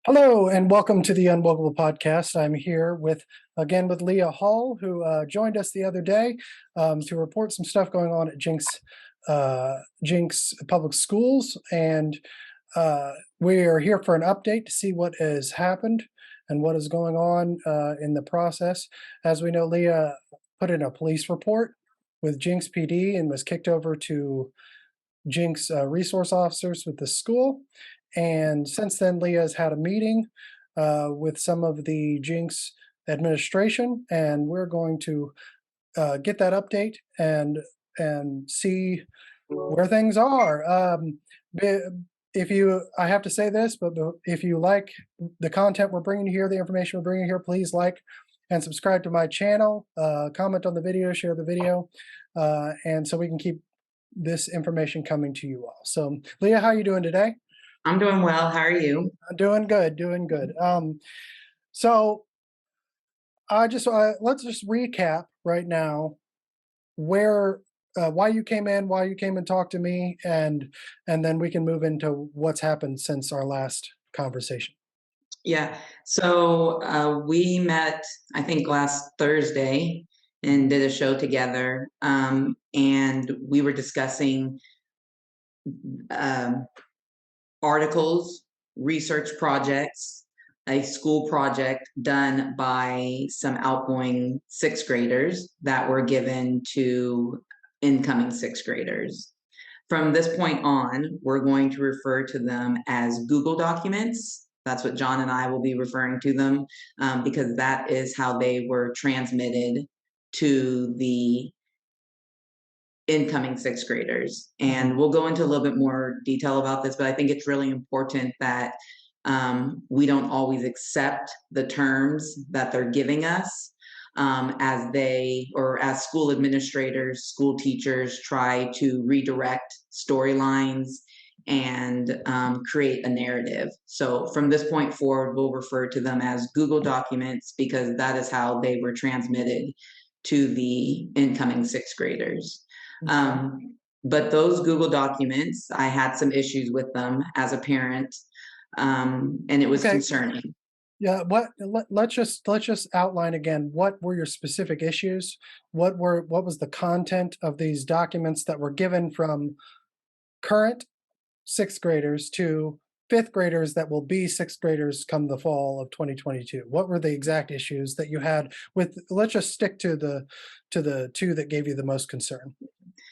Hello and welcome to the UnWokable podcast. I'm here with Leah Hull, who joined us the other day to report some stuff going on at Jinx Public Schools, and we are here for an update to see what has happened and what is going on in the process. As we know, Leah put in a police report with Jinx PD and was kicked over to Jinx resource officers with the school. And since then, Leah has had a meeting with some of the Jinx administration, and we're going to get that update and see where things are. Be- if you, I have to say this, but if you like the content we're bringing here, the information we're bringing here, please like and subscribe to my channel, comment on the video, share the video, and so we can keep this information coming to you all. So, Leah, how are you doing today? I'm doing well. How are you? Doing good, doing good. So let's just recap right now where why you came in, why you came and talked to me, and then we can move into what's happened since our last conversation. Yeah. So we met, I think, last Thursday and did a show together. And we were discussing um, articles, research projects, a school project done by some outgoing sixth graders that were given to incoming sixth graders. From this point on, we're going to refer to them as Google documents. That's what John and I will be referring to them, because that is how they were transmitted to the incoming sixth graders. And we'll go into a little bit more detail about this, but I think it's really important that we don't always accept the terms that they're giving us, as school administrators, school teachers try to redirect storylines and create a narrative. So from this point forward, we'll refer to them as Google documents because that is how they were transmitted to the incoming sixth graders. But those Google documents, I had some issues with them as a parent, and it was Okay. concerning. Yeah, let's just outline again, what were your specific issues? What was the content of these documents that were given from current sixth graders to fifth graders that will be sixth graders come the fall of 2022? What were the exact issues that you had with, let's just stick to the two that gave you the most concern.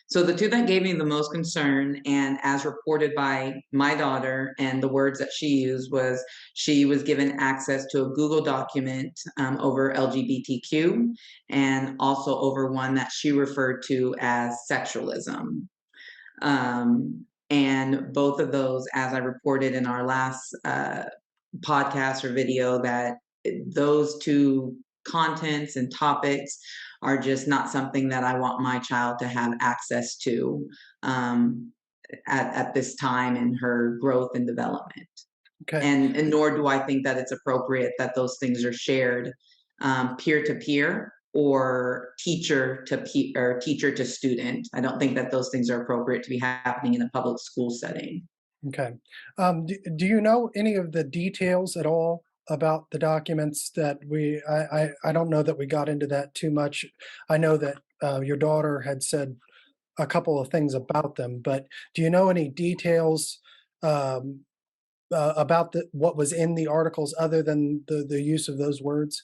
So the two that gave me the most concern, and as reported by my daughter, and the words that she used was she was given access to a Google document over LGBTQ, and also over one that she referred to as sexualism. And both of those, as I reported in our last podcast or video, that those two contents and topics are just not something that I want my child to have access to at this time in her growth and development. Okay. And nor do I think that it's appropriate that those things are shared peer to peer or teacher to student. I don't think that those things are appropriate to be happening in a public school setting. Okay. Do you know any of the details at all about the documents that I don't know that we got into that too much. I know that your daughter had said a couple of things about them, but do you know any details about what was in the articles other than the use of those words?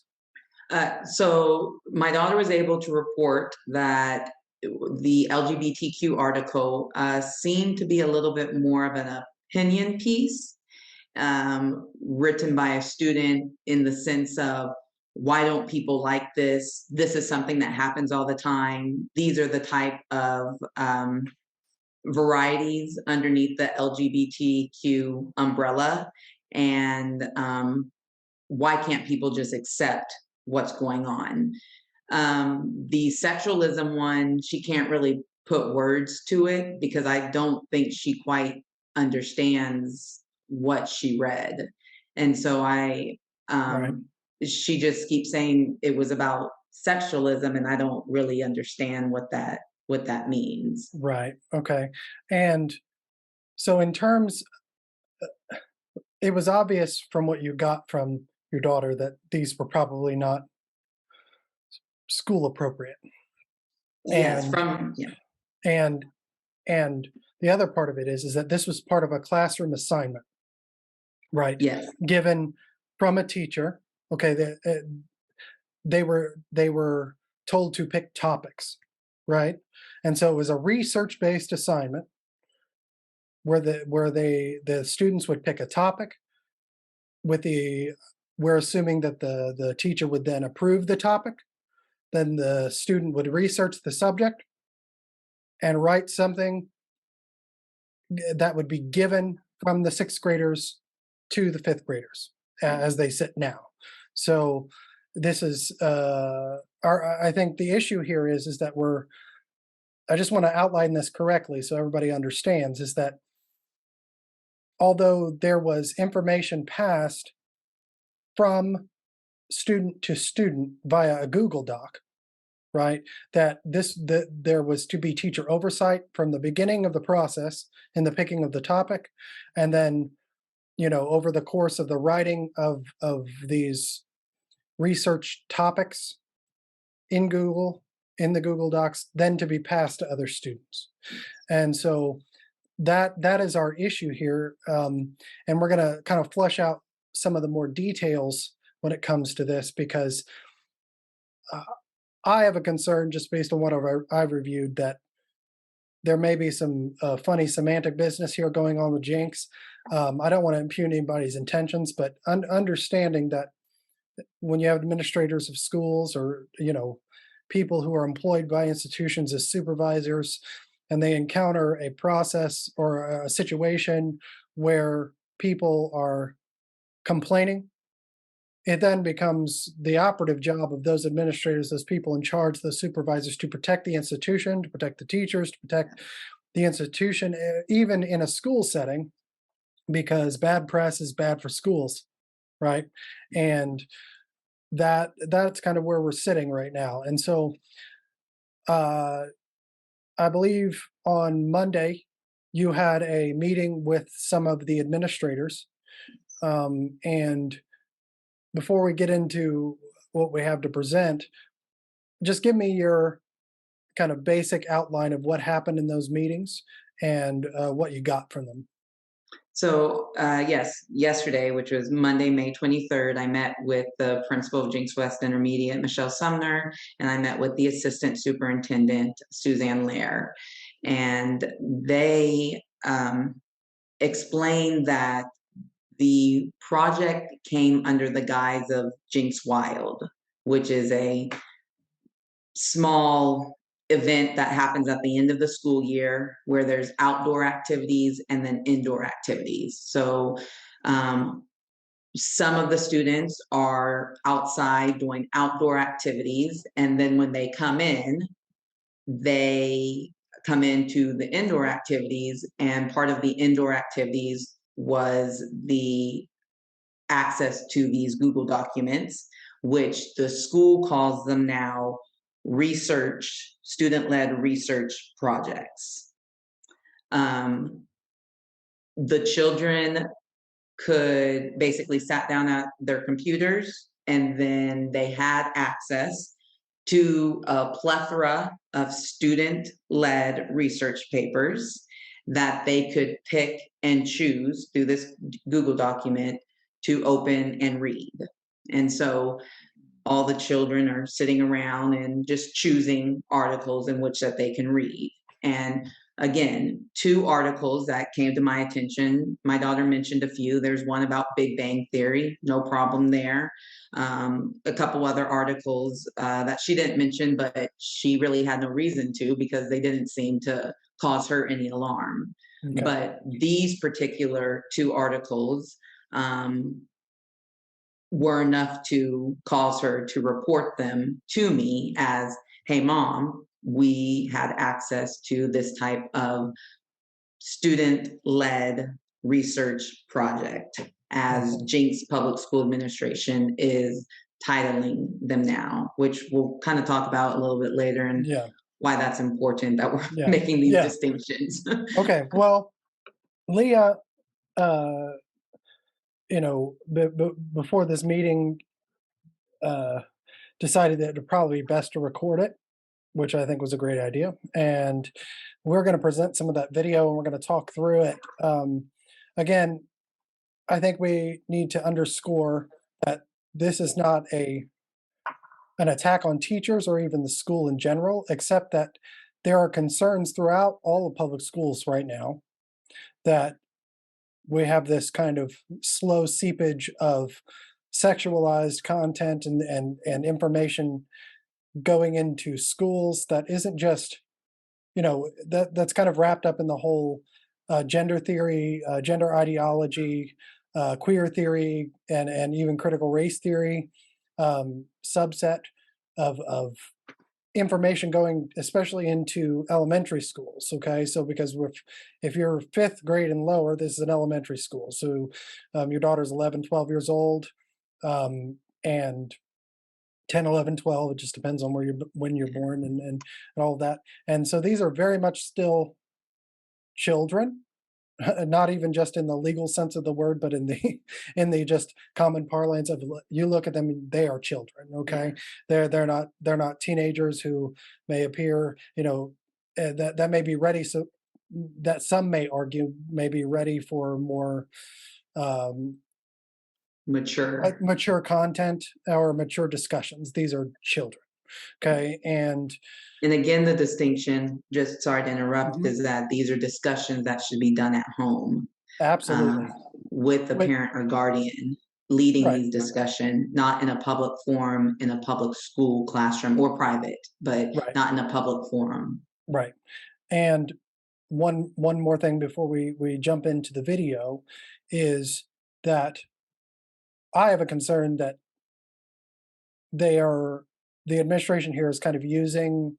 So my daughter was able to report that the LGBTQ article seemed to be a little bit more of an opinion piece written by a student, in the sense of, why don't people like this? This is something that happens all the time. These are the type of varieties underneath the LGBTQ umbrella. And why can't people just accept what's going on? The sexualism one, she can't really put words to it because I don't think she quite understands what she read. And so Right. she just keeps saying it was about sexualism, and I don't really understand what that means. Right. Okay. And so in terms, it was obvious from what you got from your daughter that these were probably not school appropriate. Yes, And from yeah. and and the other part of it is that this was part of a classroom assignment, right? Yes. Given from a teacher. Okay, they were told to pick topics, right? And so it was a research-based assignment where the students would pick a topic with the we're assuming that the teacher would then approve the topic. Then the student would research the subject and write something that would be given from the sixth graders to the fifth graders as they sit now. So this is I think the issue here is that I just want to outline this correctly so everybody understands is that although there was information passed from student to student via a Google Doc, right? That there was to be teacher oversight from the beginning of the process in the picking of the topic, and then over the course of the writing of these research topics in the Google Docs, then to be passed to other students. And so that is our issue here, and we're going to kind of flesh out some of the more details when it comes to this because uh, I have a concern just based on what I've reviewed that there may be some funny semantic business here going on with Jinx. I don't want to impugn anybody's intentions, but understanding that when you have administrators of schools or people who are employed by institutions as supervisors, and they encounter a process or a situation where people are complaining, it then becomes the operative job of those administrators, those people in charge, those supervisors to protect the institution, to protect the teachers, to protect the institution, even in a school setting, because bad press is bad for schools, right? And that's kind of where we're sitting right now. And so uh, I believe on Monday you had a meeting with some of the administrators, and before we get into what we have to present, just give me your kind of basic outline of what happened in those meetings and what you got from them. So, yes, yesterday, which was Monday, May 23rd, I met with the principal of Jinx West Intermediate, Michelle Sumner, and I met with the assistant superintendent, Suzanne Lair. And they explained that the project came under the guise of Jinx Wild, which is a small event that happens at the end of the school year where there's outdoor activities and then indoor activities. So some of the students are outside doing outdoor activities, and then when they come into the indoor activities, and part of the indoor activities was the access to these Google documents, which the school calls them now student-led research projects. The children could basically sat down at their computers, and then they had access to a plethora of student-led research papers that they could pick and choose through this Google document to open and read. And so all the children are sitting around and just choosing articles in which that they can read. And again, two articles that came to my attention. My daughter mentioned a few. There's one about Big Bang Theory, no problem there. A couple other articles that she didn't mention, but she really had no reason to because they didn't seem to cause her any alarm. Okay. But these particular two articles were enough to cause her to report them to me as, hey, Mom, we had access to this type of student-led research project, as Jinx Public School Administration is titling them now, which we'll kind of talk about a little bit later and why that's important that we're making these distinctions. Okay, well, Leah, uh, before this meeting, decided that it'd probably be best to record it, which I think was a great idea. And we're going to present some of that video and we're going to talk through it. Again, I think we need to underscore that this is not an attack on teachers or even the school in general, except that there are concerns throughout all of public schools right now that we have this kind of slow seepage of sexualized content and information going into schools that isn't just, that's kind of wrapped up in the whole gender theory, gender ideology, queer theory, and even critical race theory subset of information going especially into elementary schools. Okay, so because if you're fifth grade and lower, this is an elementary school, so your daughter's 11, 12 years old, and 10, 11, 12, it just depends on when you're born and all of that. And so these are very much still children, not even just in the legal sense of the word, but in the in the just common parlance of, you look at them, they are children. Okay, they're not teenagers who may appear, that may be ready, so that some may argue may be ready for more mature content or mature discussions. These are children. Okay, and again, the distinction, just sorry to interrupt, is that these are discussions that should be done at home. Absolutely. With the parent or guardian leading these discussions, not in a public forum, in a public school classroom or private, but not in a public forum. Right. And one more thing before we jump into the video is that I have a concern that the administration here is kind of using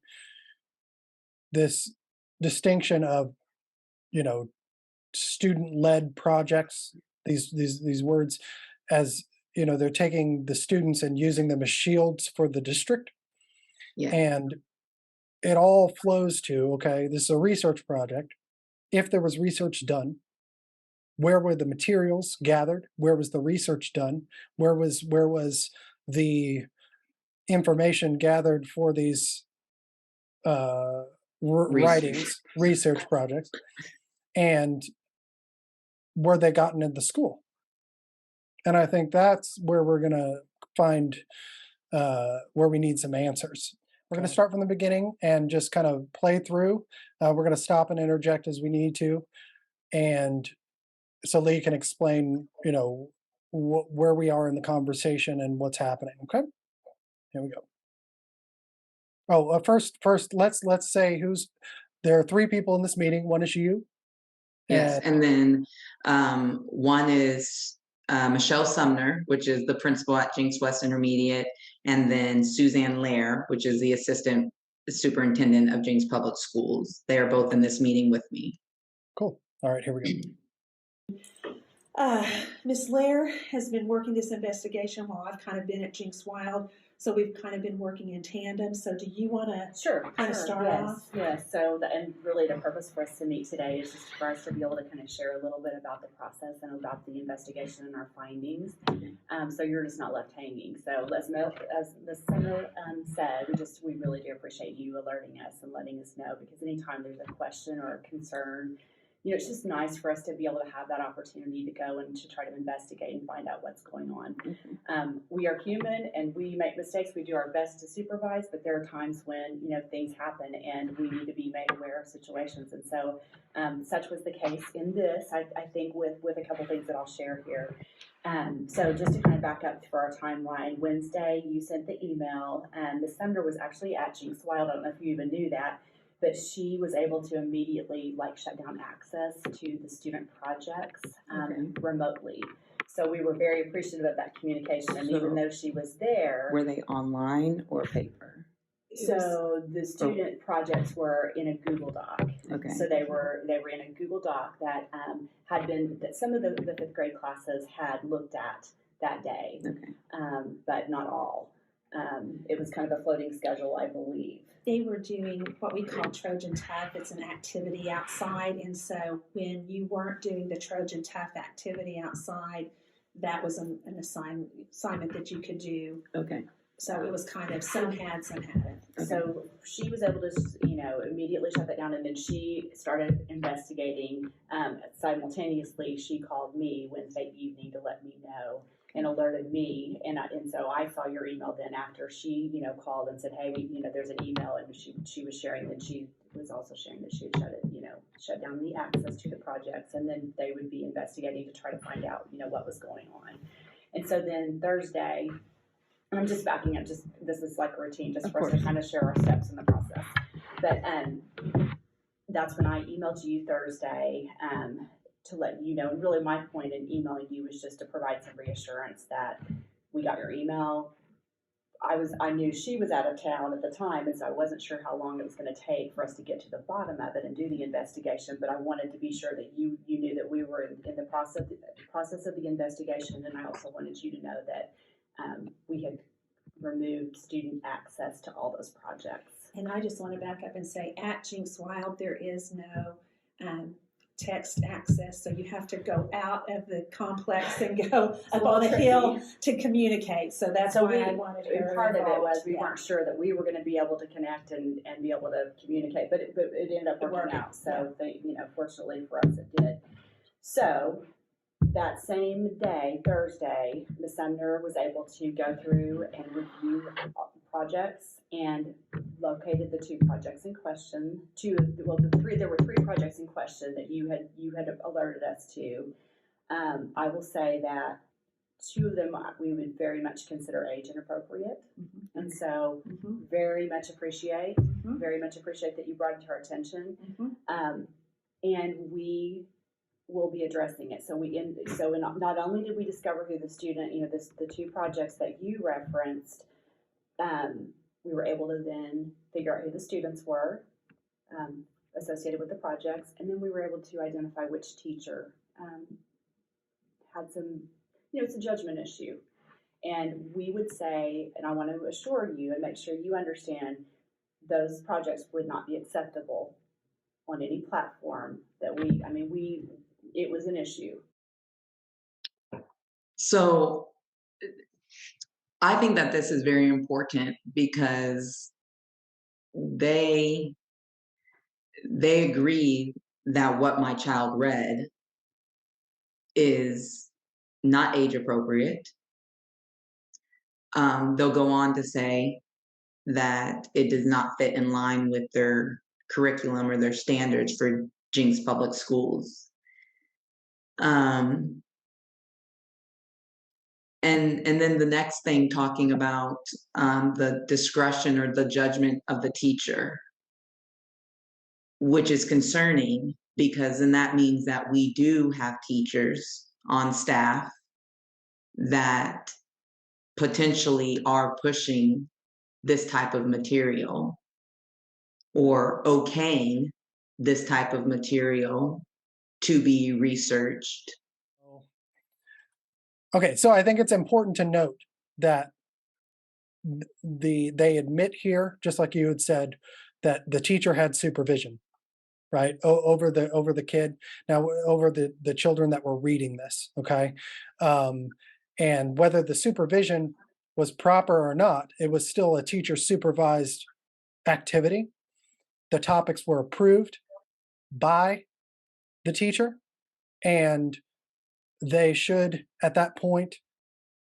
this distinction of, student-led projects, these words, as, they're taking the students and using them as shields for the district. Yeah. And it all flows to, okay, this is a research project. If there was research done, where were the materials gathered? Where was the research done? Where was the information gathered for these writings, research projects? And were they gotten in the school? And I think that's where we're going to find where we need some answers. We're going to start from the beginning and just kind of play through. We're going to stop and interject as we need to. And so Lee can explain, where we are in the conversation and what's happening. Okay, here we go. Oh, first, let's say there are three people in this meeting. One is you. Yes, and then one is Michelle Sumner, which is the principal at Jinx West Intermediate, and then Suzanne Lair, which is the assistant superintendent of Jinx Public Schools. They are both in this meeting with me. Cool. All right, here we go. Ms. Lair has been working this investigation while I've kind of been at Jinx Wild, so we've kind of been working in tandem. So do you want to kind of start off? Yes. So, and really the purpose for us to meet today is just for us to be able to kind of share a little bit about the process and about the investigation and our findings. So you're just not left hanging. So as the Senator said, we really do appreciate you alerting us and letting us know, because anytime there's a question or a concern, it's just nice for us to be able to have that opportunity to go and to try to investigate and find out what's going on. We are human and we make mistakes. We do our best to supervise, but there are times when, things happen and we need to be made aware of situations. And so such was the case in this, I think, with a couple things that I'll share here. So just to kind of back up for our timeline, Wednesday, you sent the email, and Ms. Sumner was actually at Jinx Wild. I don't know if you even knew that, but she was able to immediately shut down access to the student projects remotely. So we were very appreciative of that communication. And even though she was there, were they online or paper? So the student projects were in a Google Doc. Okay. So they were in a Google Doc that that some of the fifth grade classes had looked at that day. Okay. But not all. It was kind of a floating schedule, I believe. They were doing what we call Trojan Tough. It's an activity outside. And so when you weren't doing the Trojan Tough activity outside, that was an assignment that you could do. Okay. So it was kind of some had, some hadn't. So she was able to, immediately shut that down, and then she started investigating. Simultaneously, she called me Wednesday evening to let me know and alerted me, and so I saw your email then after she, called and said, hey, there's an email, and she was sharing that she was also sharing that she had shut down the access to the projects, and then they would be investigating to try to find out, what was going on. And so then Thursday, and I'm just backing up, this is like a routine just for us to kind of share our steps in the process. But that's when I emailed you Thursday to let you know. And really my point in emailing you was just to provide some reassurance that we got your email. I knew she was out of town at the time, and so I wasn't sure how long it was going to take for us to get to the bottom of it and do the investigation. But I wanted to be sure that you knew that we were in the process of the investigation, and I also wanted you to know that we had removed student access to all those projects. And I just want to back up and say, at Jinx Wild, there is no text access, so you have to go out of the complex and go up on a hill to communicate. So that's why I wanted her part of it involved. was we weren't sure that we were going to be able to connect and be able to communicate, but it ended up working out. So fortunately for us, it did. So that same day, Thursday, Ms. Sumner was able to go through and review projects and located the two projects in question. There were three projects in question that you had alerted us to. I will say that two of them we would very much consider age inappropriate, and so very much appreciate that you brought it to our attention, and we will be addressing it. So not only did we discover who the student, the two projects that you referenced, we were able to then figure out who the students were associated with the projects, and then we were able to identify which teacher had some, it's a judgment issue. And we would say, and I want to assure you and make sure you understand, those projects would not be acceptable on any platform that it was an issue. So I think that this is very important because they agree that what my child read is not age appropriate. They'll go on to say that it does not fit in line with their curriculum or their standards for Jinx Public Schools. And then the next thing, talking about the discretion or the judgment of the teacher, which is concerning because then that means that we do have teachers on staff that potentially are pushing this type of material or okaying this type of material to be researched. Okay, so I think it's important to note that they admit here, just like you had said, that the teacher had supervision, right, over the kid, now over the children that were reading this, okay, and whether the supervision was proper or not, it was still a teacher supervised activity. The topics were approved by the teacher, and they should, at that point,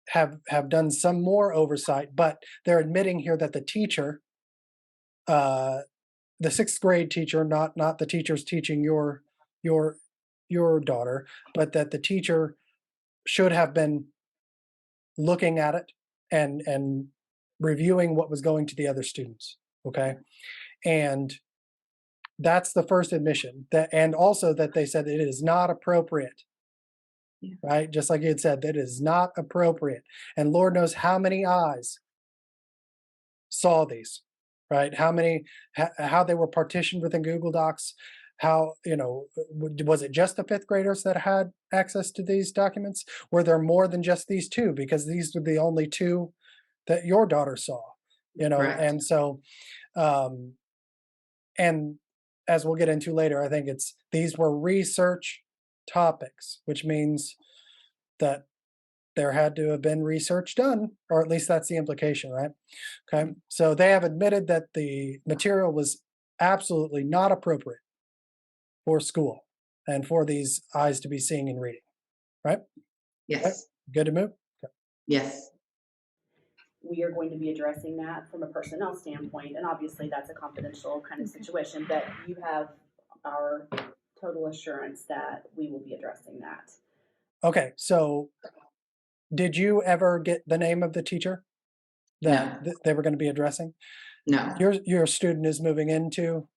have done some more oversight. But they're admitting here that the teacher, the sixth grade teacher, not the teachers teaching your daughter, but that the teacher should have been looking at it and reviewing what was going to the other students. Okay, and that's the first admission. That, and also that they said it is not appropriate. Right? Just like you had said, that is not appropriate. And Lord knows how many eyes saw these, right? How they were partitioned within Google Docs. How, was it just the fifth graders that had access to these documents? Were there more than just these two? Because these were the only two that your daughter saw, Correct. And so, and as we'll get into later, I think these were research topics, which means that there had to have been research done, or at least that's the implication, right? Okay, so they have admitted that the material was absolutely not appropriate for school and for these eyes to be seeing and reading, right? Yes, Good to move? yes, We are going to be addressing that from a personnel standpoint, and obviously that's a confidential kind of situation, but you have our total assurance that we will be addressing that. Okay, so did you ever get the name of the teacher that they were going to be addressing? no, Your student is moving into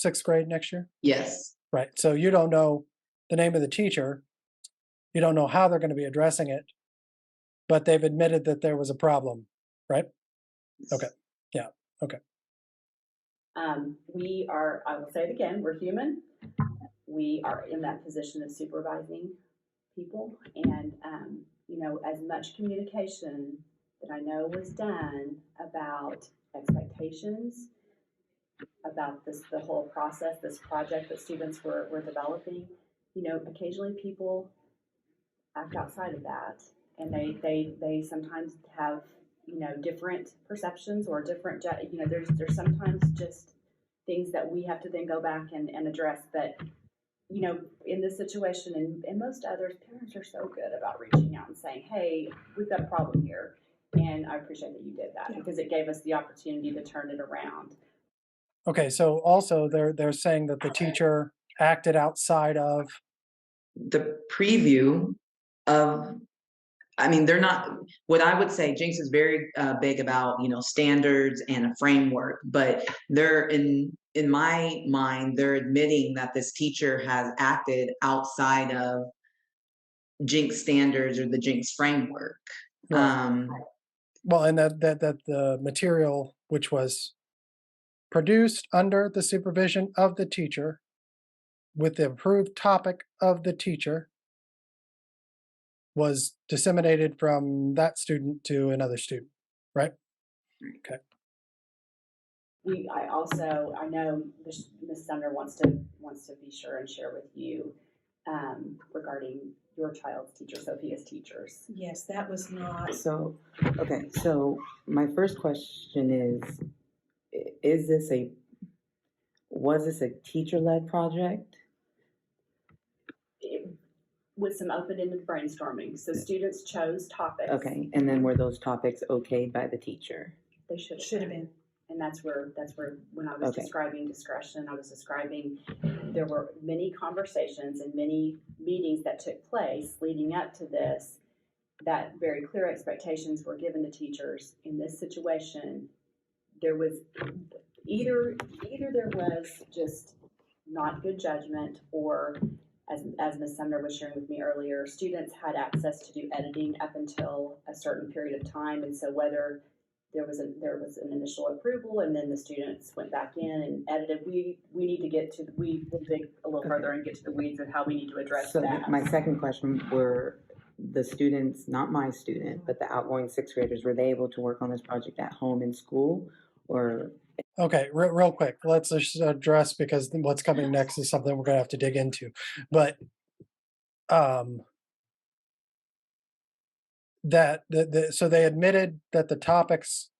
6th grade next year? yes, Right. So you don't know the name of the teacher. You don't know how they're going to be addressing it, but they've admitted that there was a problem, right? Okay. Yeah. Okay. We are, I will say it again, we're human. We are in that position of supervising people, and, you know, as much communication that I know was done about expectations, about this, the whole process, this project that students were developing, you know, occasionally people act outside of that, and they sometimes have, you know, different perceptions or different, you know, there's sometimes just things that we have to then go back and address. But, you know, in this situation and most others, parents are so good about reaching out and saying, hey, we've got a problem here. And I appreciate that you did that, because it gave us the opportunity to turn it around. Okay. So also they're saying that the teacher acted outside of. the preview of, I mean, they're not, what I would say, Jinx is very big about, you know, standards and a framework, but they're in my mind, they're admitting that this teacher has acted outside of Jinx standards or the Jinx framework. Right. Well, and that the material which was produced under the supervision of the teacher with the approved topic of the teacher was disseminated from that student to another student, right? Okay. I know Ms. Sumner wants to be sure and share with you regarding your child's teacher, Sophia's teachers. Yes, that was not. So, okay, so my first question was this a teacher-led project? With some open-ended brainstorming. So students chose topics. Okay, and then were those topics okayed by the teacher? They should have been. And that's where when I was Okay. describing discretion, I was describing there were many conversations and many meetings that took place leading up to this, that very clear expectations were given to teachers. In this situation, there was either there was just not good judgment, or as Ms. Sumner was sharing with me earlier, students had access to do editing up until a certain period of time, and so whether there was an initial approval and then the students went back in and edited, we need to get to, we will dig a little further and get to the weeds of how we need to address So that. my second question, were the students, not my student, but the outgoing 6th graders, were they able to work on this project at home in school, or? Okay, real quick, let's just address, because what's coming next is something we're going to have to dig into. But so they admitted that the topics,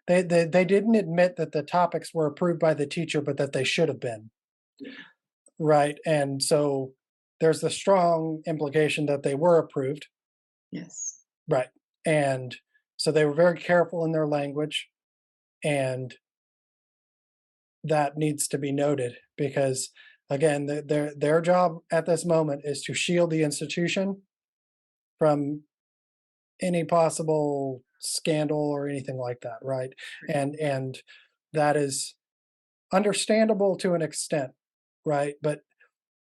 they didn't admit that the topics were approved by the teacher, but that they should have been, right? And so there's the strong implication that they were approved, Yes, right? And so they were very careful in their language, and that needs to be noted, because again, their job at this moment is to shield the institution from any possible scandal or anything like that, right? And that is understandable to an extent, right? But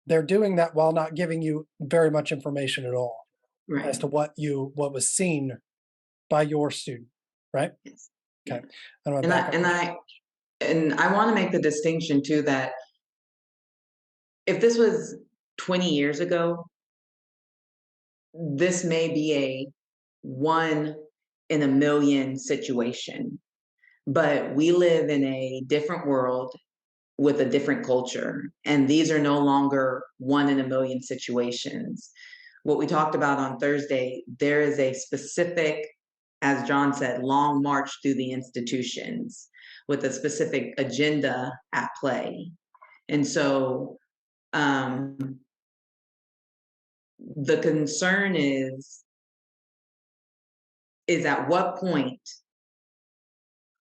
they're doing that while not giving you very much information at all right. as to what was seen by your student, right? Yes. Okay. Yeah. And I want to make the distinction too, that if this was 20 years ago, this may be a 1 in a million situation, but we live in a different world with a different culture, and these are no longer 1 in a million situations. what we talked about on Thursday, there is a specific, as John said, long march through the institutions with a specific agenda at play. And so the concern is at what point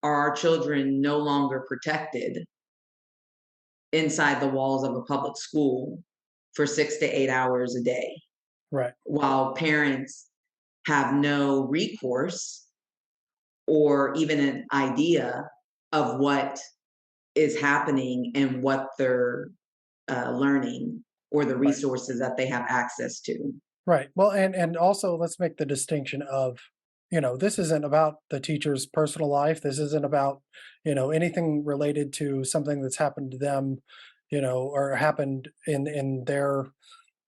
are our children no longer protected inside the walls of a public school for 6 to 8 hours a day, Right. while parents have no recourse or even an idea of what is happening and what they're learning or the resources that they have access to. Right. Well, and also let's make the distinction of, this isn't about the teacher's personal life. This isn't about, anything related to something that's happened to them, or happened in their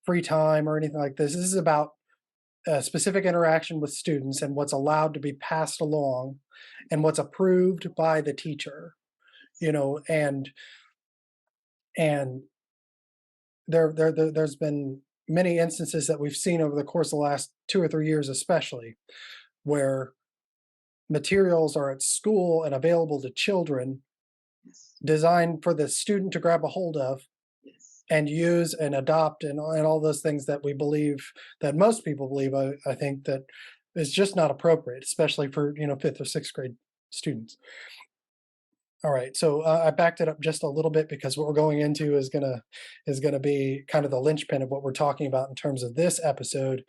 free time or anything like this. This is about a specific interaction with students and what's allowed to be passed along and what's approved by the teacher, and there's been many instances that we've seen over the course of the last 2 or 3 years, especially, where materials are at school and available to children, designed for the student to grab a hold of and use and adopt and all those things that we believe, that most people believe, I think, that is just not appropriate, especially for 5th or 6th grade students. All right, so I backed it up just a little bit because what we're going into is gonna be kind of the linchpin of what we're talking about in terms of this episode,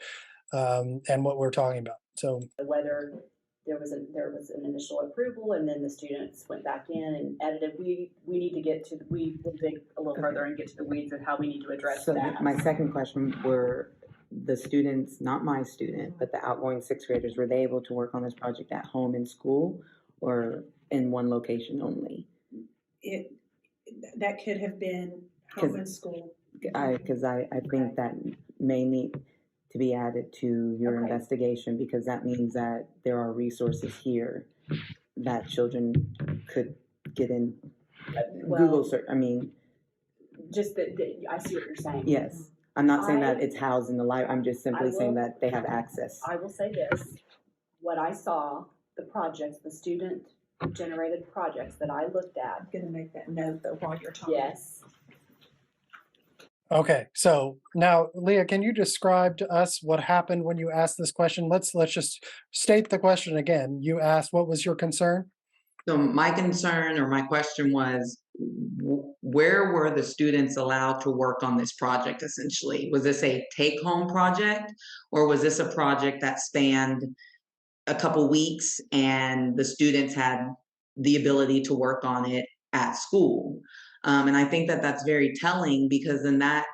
and what we're talking about. So Whether there was an initial approval and then the students went back in and edited, we need to get to, we will dig a little further and get to the weeds of how we need to address So that. my second question, were the students, not my student, but the outgoing 6th graders, were they able to work on this project at home in school or in one location only? That could have been home and school. Because I think that may need to be added to your Okay. investigation, because that means that there are resources here that children could get in Google search. I mean, Just that, I see what you're saying. yes. I'm not saying that I- it's housed in the library. I'm just simply saying that they have access. I will say this, what I saw, the projects, the student-generated projects that I looked at, I'm gonna make that note though while you're talking. yes, okay, so now Leah, can you describe to us what happened when you asked this question? Let's just state the question again. You asked, what was your concern? So my concern or my question was, where were the students allowed to work on this project essentially? Was this a take-home project, or was this a project that spanned a couple weeks and the students had the ability to work on it at school? And I think that that's very telling, because then that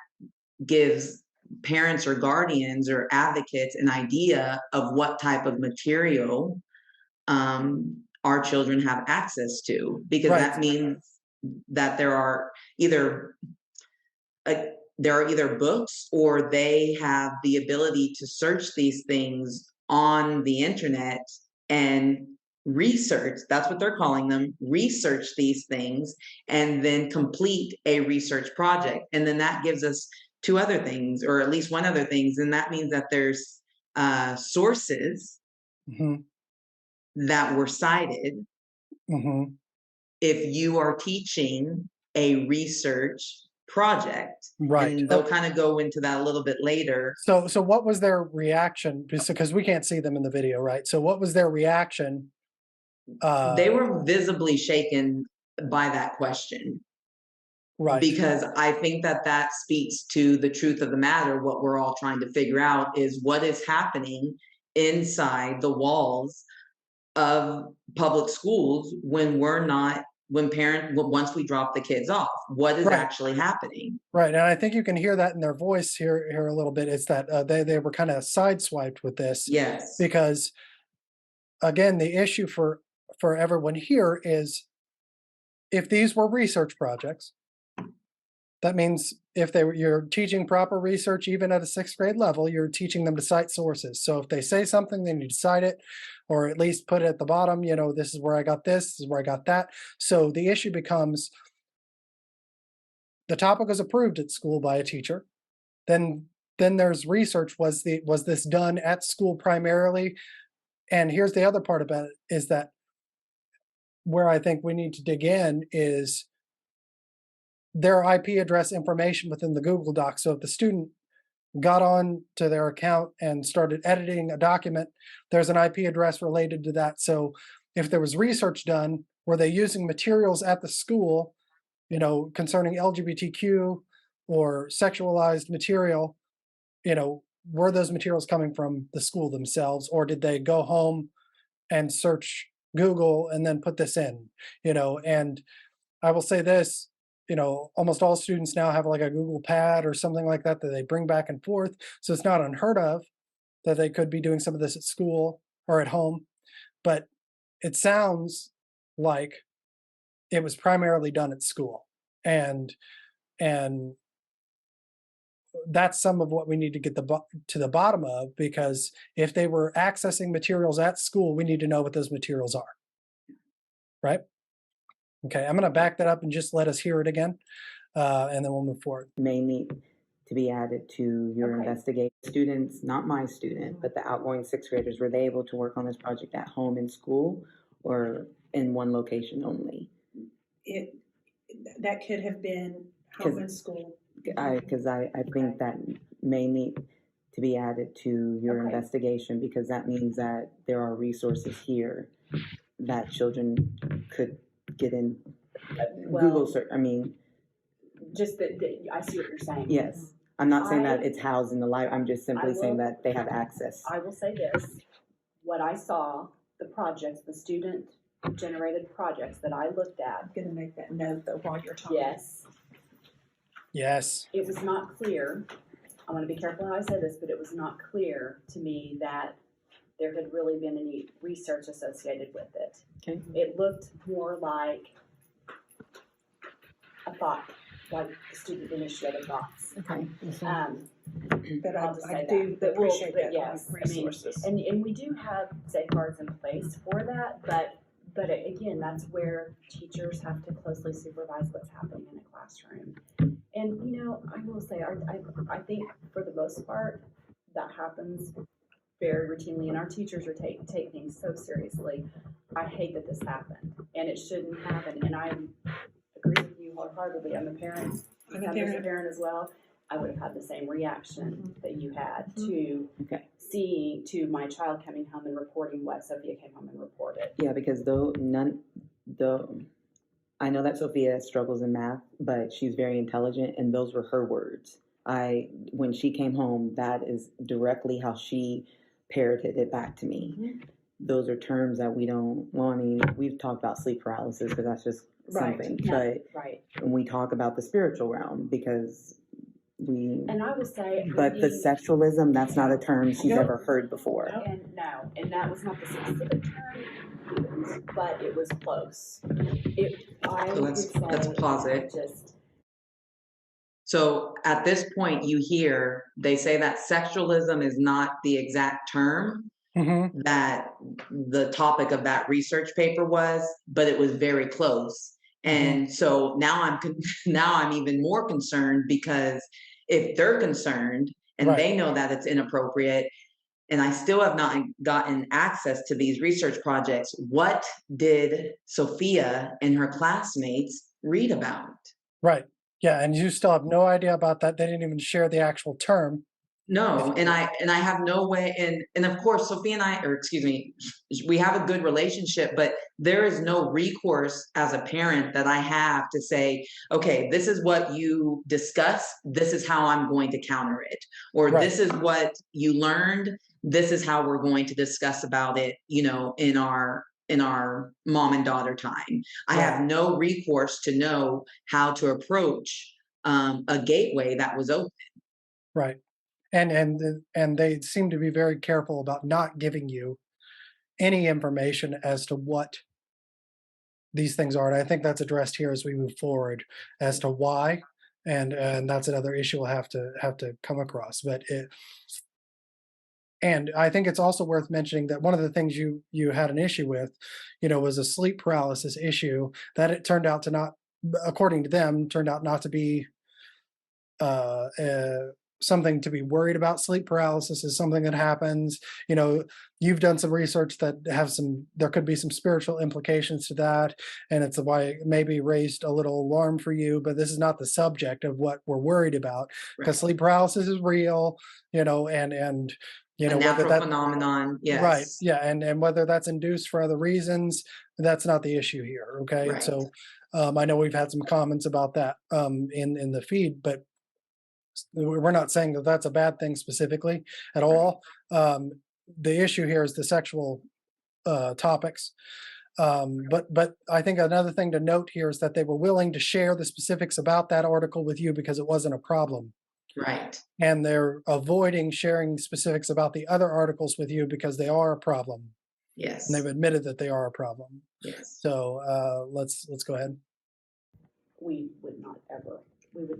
gives parents or guardians or advocates an idea of what type of material our children have access to, because Right. that means that there are either books, or they have the ability to search these things on the internet and research, that's what they're calling them, research these things and then complete a research project. And then that gives us 2 other things, or at least 1 other things, and that means that there's sources Mhm, that were cited mhm. if you are teaching a research project. Right. And they'll kind of go into that a little bit later. So what was their reaction? Because we can't see them in the video, right? So what was their reaction? They were visibly shaken by that question, Right. because I think that that speaks to the truth of the matter. What we're all trying to figure out is what is happening inside the walls of public schools when once we drop the kids off, what is Right. actually happening? Right, and I think you can hear that in their voice here a little bit. It's that they were kind of sideswiped with this, Yes. because again, the issue for everyone here is, if these were research projects, that means if you're teaching proper research, even at a 6th grade level, you're teaching them to cite sources. So if they say something, they need to cite it, or at least put it at the bottom, this is where I got this is where I got that. So the issue becomes, the topic was approved at school by a teacher, then then there's research. Was this done at school primarily? And here's the other part about it, is that where I think we need to dig in is their IP address information within the Google Doc. So if the student got on to their account and started editing a document, there's an IP address related to that. So if there was research done, were they using materials at the school, concerning LGBTQ or sexualized material, were those materials coming from the school themselves, or did they go home and search Google and then put this in? And I will say this, almost all students now have like a Google Pad or something like that they bring back and forth. So it's not unheard of that they could be doing some of this at school or at home. But it sounds like it was primarily done at school. And that's some of what we need to get to the bottom of, because if they were accessing materials at school, we need to know what those materials are. Right? Okay, I'm going to back that up and just let us hear it again, and then we'll move forward. May need to be added to your investigation. Students, not my student, but the outgoing sixth graders, were they able to work on this project at home in school or in one location only? That could have been home and school. Because I think that may need to be added to your investigation, because that means that there are resources here that children could get in Google search. I mean, just that I see what you're saying. Yes. I'm not saying that it's housed in the library. I'm just simply saying that they have access. I will say this. What I saw, the projects, the student-generated projects that I looked at. I'm going to make that note, though, while you're talking. Yes. It was not clear. I want to be careful how I say this, but it was not clear to me that there had really been any research associated with it. Okay. It looked more like a thought, like the student-initiated thoughts. Okay. But I'll just I say do that. appreciate that Yes, resources. and we do have safeguards in place for that, but again, that's where teachers have to closely supervise what's happening in a classroom. And I will say, I think for the most part, that happens very routinely, and our teachers take things so seriously. I hate that this happened, and it shouldn't happen. And I agree with you wholeheartedly. I'm a parent. I'm a parent as well. I would have had the same reaction that you had to seeing my child coming home and reporting what Sophia came home and reported. Yeah, because I know that Sophia struggles in math, but she's very intelligent, and those were her words. When she came home, that is directly how she parroted it back to me. Mm-hmm. Those are terms that we don't. Well, I mean, we've talked about sleep paralysis because that's just something. But when we talk about the spiritual realm, because and I would say, but the sexualism, that's not a term she's ever heard before. And that was not the specific term, but it was close. Let's pause it. So at this point, you hear they say that sexualism is not the exact term that the topic of that research paper was, but it was very close. And so now I'm even more concerned, because if they're concerned and they know that it's inappropriate, and I still have not gotten access to these research projects, what did Sophia and her classmates read about? Right. Yeah, and you still have no idea about that. They didn't even share the actual term. No, and I have no way, and of course, Sophia and I, or excuse me, we have a good relationship, but there is no recourse as a parent that I have to say, okay, this is what you discuss, this is how I'm going to counter it, or this is what you learned, this is how we're going to discuss about it, in our mom and daughter time. I have no recourse to know how to approach a gateway that was open. Right. And they seem to be very careful about not giving you any information as to what these things are. And I think that's addressed here as we move forward as to why. And that's another issue we'll have to come across. And I think it's also worth mentioning that one of the things you had an issue with, was a sleep paralysis issue that it turned out to not, according to them, turned out not to be something to be worried about. Sleep paralysis is something that happens. You've done some research that there could be some spiritual implications to that, and it's why it maybe raised a little alarm for you, but this is not the subject of what we're worried about, because Right. sleep paralysis is real, and A whether natural that, phenomenon. right, Yes. yeah, and whether that's induced for other reasons, that's not the issue here. Okay, Right. so I know we've had some comments about that in the feed, but we're not saying that that's a bad thing specifically at all. The issue here is the sexual topics. But I think another thing to note here is that they were willing to share the specifics about that article with you because it wasn't a problem. Right. And they're avoiding sharing specifics about the other articles with you because they are a problem. Yes. And they've admitted that they are a problem. Yes. So let's go ahead. We would not ever And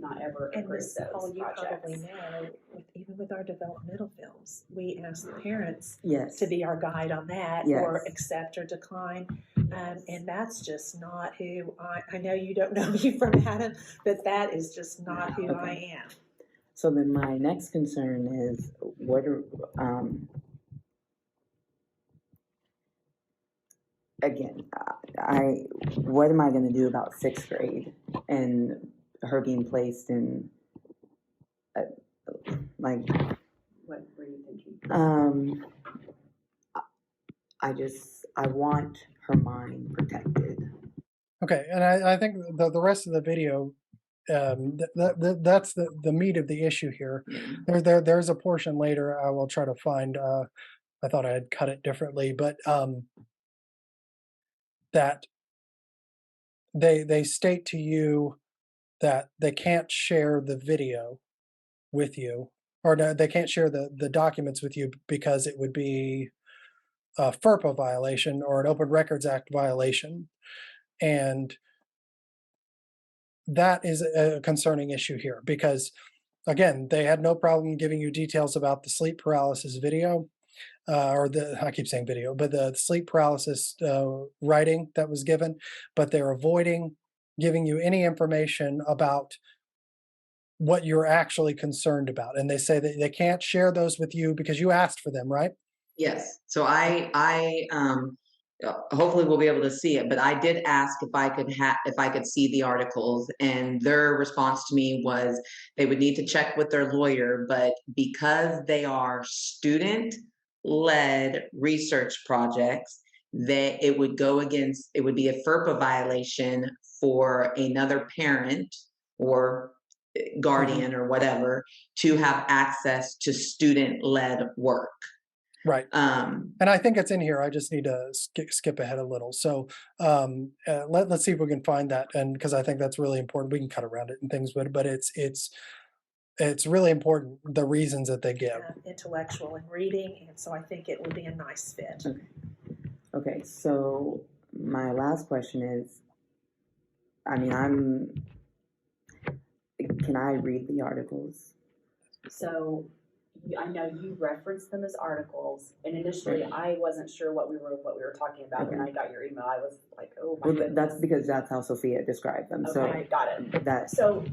approve Ms. those Hull, you probably projects. know, even with our developmental films, we ask the parents Yes. to be our guide on that, Yes. or accept or decline. And that's just not who I know you don't know me from Adam, but that is just not who I am. So then my next concern is what am I going to do about sixth grade and her being placed in What were you thinking? I want her mind protected. Okay, and I think the rest of the video, that's the meat of the issue here. There's a portion later I will try to find. I thought I had cut it differently, but that they state to you that they can't share the video with you, or no, they can't share the documents with you because it would be a FERPA violation or an Open Records Act violation, and that is a concerning issue here because, again, they had no problem giving you details about the sleep paralysis video, I keep saying video, but the sleep paralysis writing that was given, but they're avoiding giving you any information about what you're actually concerned about. And they say that they can't share those with you because you asked for them, right? Yes. So I hopefully we'll be able to see it, but I did ask if I could see the articles, and their response to me was they would need to check with their lawyer, but because they are student led research projects, that it would be a FERPA violation for another parent or guardian or whatever to have access to student led work. Right. And I think it's in here. I just need to skip ahead a little. So let's see if we can find that. And because I think that's really important. We can cut around it and things, but it's really important, the reasons that they give. Intellectual and reading, and so I think it would be a nice fit. Okay, so my last question is, can I read the articles? So I know you referenced them as articles, and initially I wasn't sure what we were talking about. Okay. When I got your email, I was like, "Oh my Well, goodness." that's because that's how Sophia described them. Okay, got it. So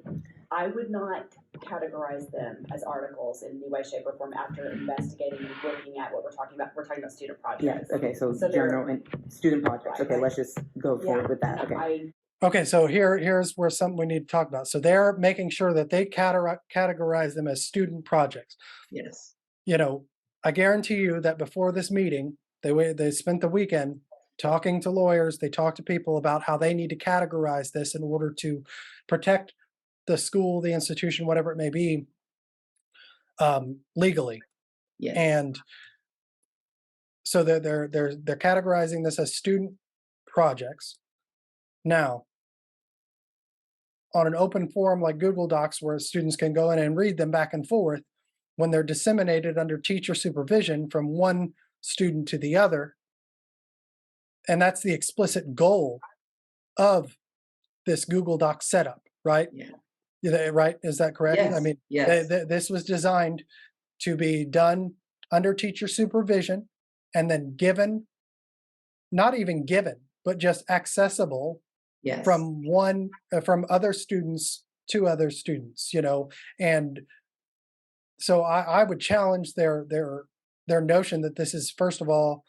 So I would not categorize them as articles in any way, shape, or form after investigating and looking at what we're talking about. We're talking about student projects. yes, okay, so So general and student projects. Okay, Right. let's just go forward with that. Okay. Okay, so here's where something we need to talk about. So they're making sure that they categorize them as student projects. Yes. I guarantee you that before this meeting, they spent the weekend talking to lawyers. They talked to people about how they need to categorize this in order to protect the school, the institution, whatever it may be, legally. Yes. And so they're categorizing this as student projects. Now, on an open forum like Google Docs, where students can go in and read them back and forth, when they're disseminated under teacher supervision from one student to the other, and that's the explicit goal of this Google Docs setup, right? Yeah. Right? Is that correct? Yes. I mean, yes. this was designed to be done under teacher supervision and then given, not even given, but just accessible Yes. from other students to other students, and so I would challenge their notion that this is, first of all,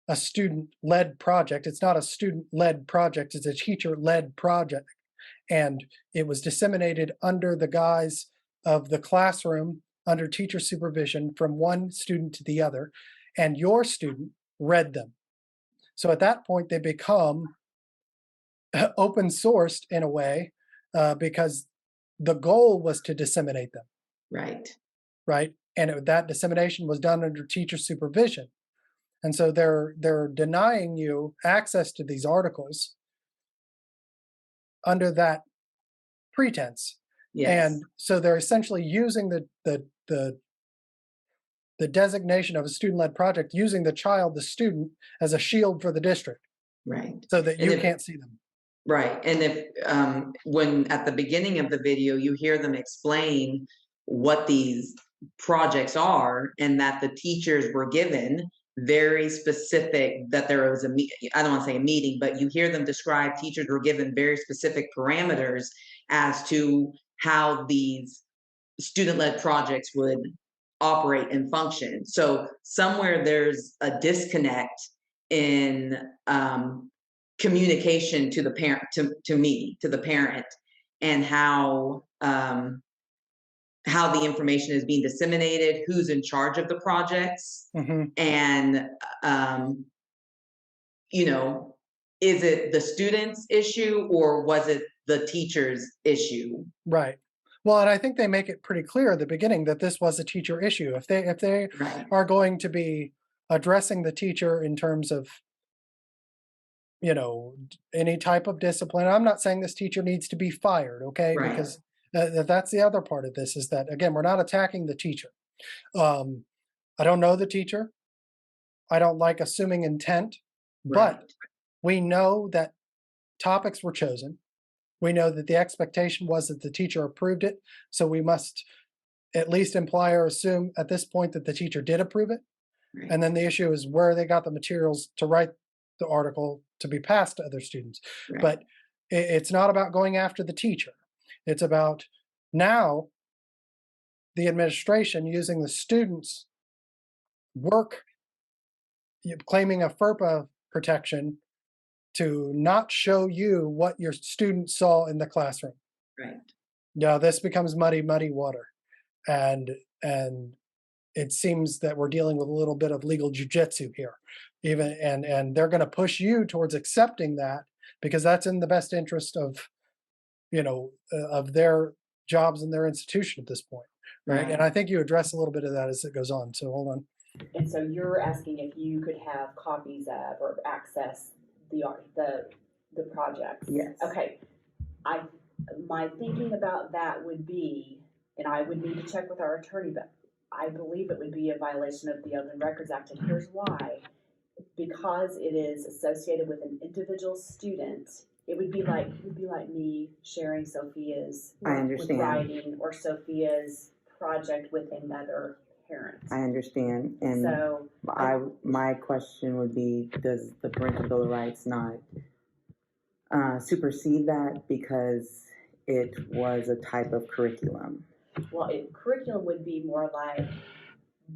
a student-led project. It's not a student-led project, it's a teacher-led project. And it was disseminated under the guise of the classroom, under teacher supervision, from one student to the other, and your student read them. So at that point, they become open sourced in a way, because the goal was to disseminate them, Right. right? And that dissemination was done under teacher supervision. And so they're denying you access to these articles under that pretense. Yes. And so they're essentially using the designation of a student-led project, using the child, the student, as a shield for the district, Right. so that And you if- can't see them. Right. And if when at the beginning of the video you hear them explain what these projects are, and that the teachers were given very specific, that there was I don't want to say a meeting, but you hear them describe teachers were given very specific parameters as to how these student-led projects would operate and function. So somewhere there's a disconnect in communication to the parent, to me, to the parent, and how the information is being disseminated, who's in charge of the projects, and you know, is it the student's issue or was it the teacher's issue? Right. Well, and I think they make it pretty clear at the beginning that this was a teacher issue. If they Right. are going to be addressing the teacher in terms of, you know, any type of discipline, I'm not saying this teacher needs to be fired, okay? Right. Because that's the other part of this, is that, again, we're not attacking the teacher. I don't know the teacher. I don't like assuming intent, Right. but we know that topics were chosen. We know that the expectation was that the teacher approved it. So we must at least imply or assume at this point that the teacher did approve it. Right. And then the issue is where they got the materials to write the article to be passed to other students. Right. But it's not about going after the teacher. It's about now the administration using the students' work, claiming a FERPA protection to not show you what your students saw in the classroom. Right. Now this becomes muddy water, and it seems that we're dealing with a little bit of legal jujitsu here, even, and they're going to push you towards accepting that because that's in the best interest of, you know, of their jobs and their institution at this point, right? And I think you address a little bit of that as it goes on. So hold on. And so you're asking if you could have copies of or access the projects. Yes. Okay. My thinking about that would be, and I would need to check with our attorney, but I believe it would be a violation of the Open Records Act, and here's why. Because it is associated with an individual student, it would be like me sharing Sophia's I understand. writing or Sophia's project with another parent. I understand. And So my question would be, does the parental bill of rights not supersede that because it was a type of curriculum? well, curriculum would be more like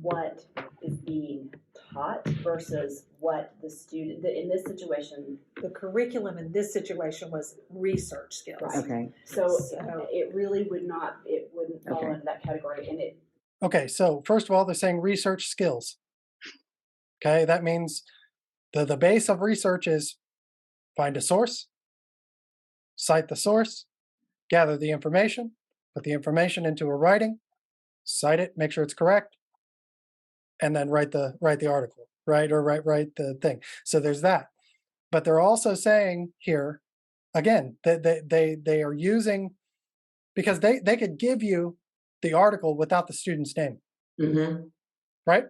what is being taught versus what the student, in this situation. The curriculum in this situation was research skills. Right. Okay. So So- it really wouldn't fall Okay. into that category. And it, Okay, so first of all, they're saying research skills. Okay, that means the base of research is find a source, cite the source, gather the information, put the information into a writing, cite it, make sure it's correct, and then write the article, right? Or write the thing. So there's that. But they're also saying here, again, that they are using, because they could give you the article without the student's name, Mm-hmm. right?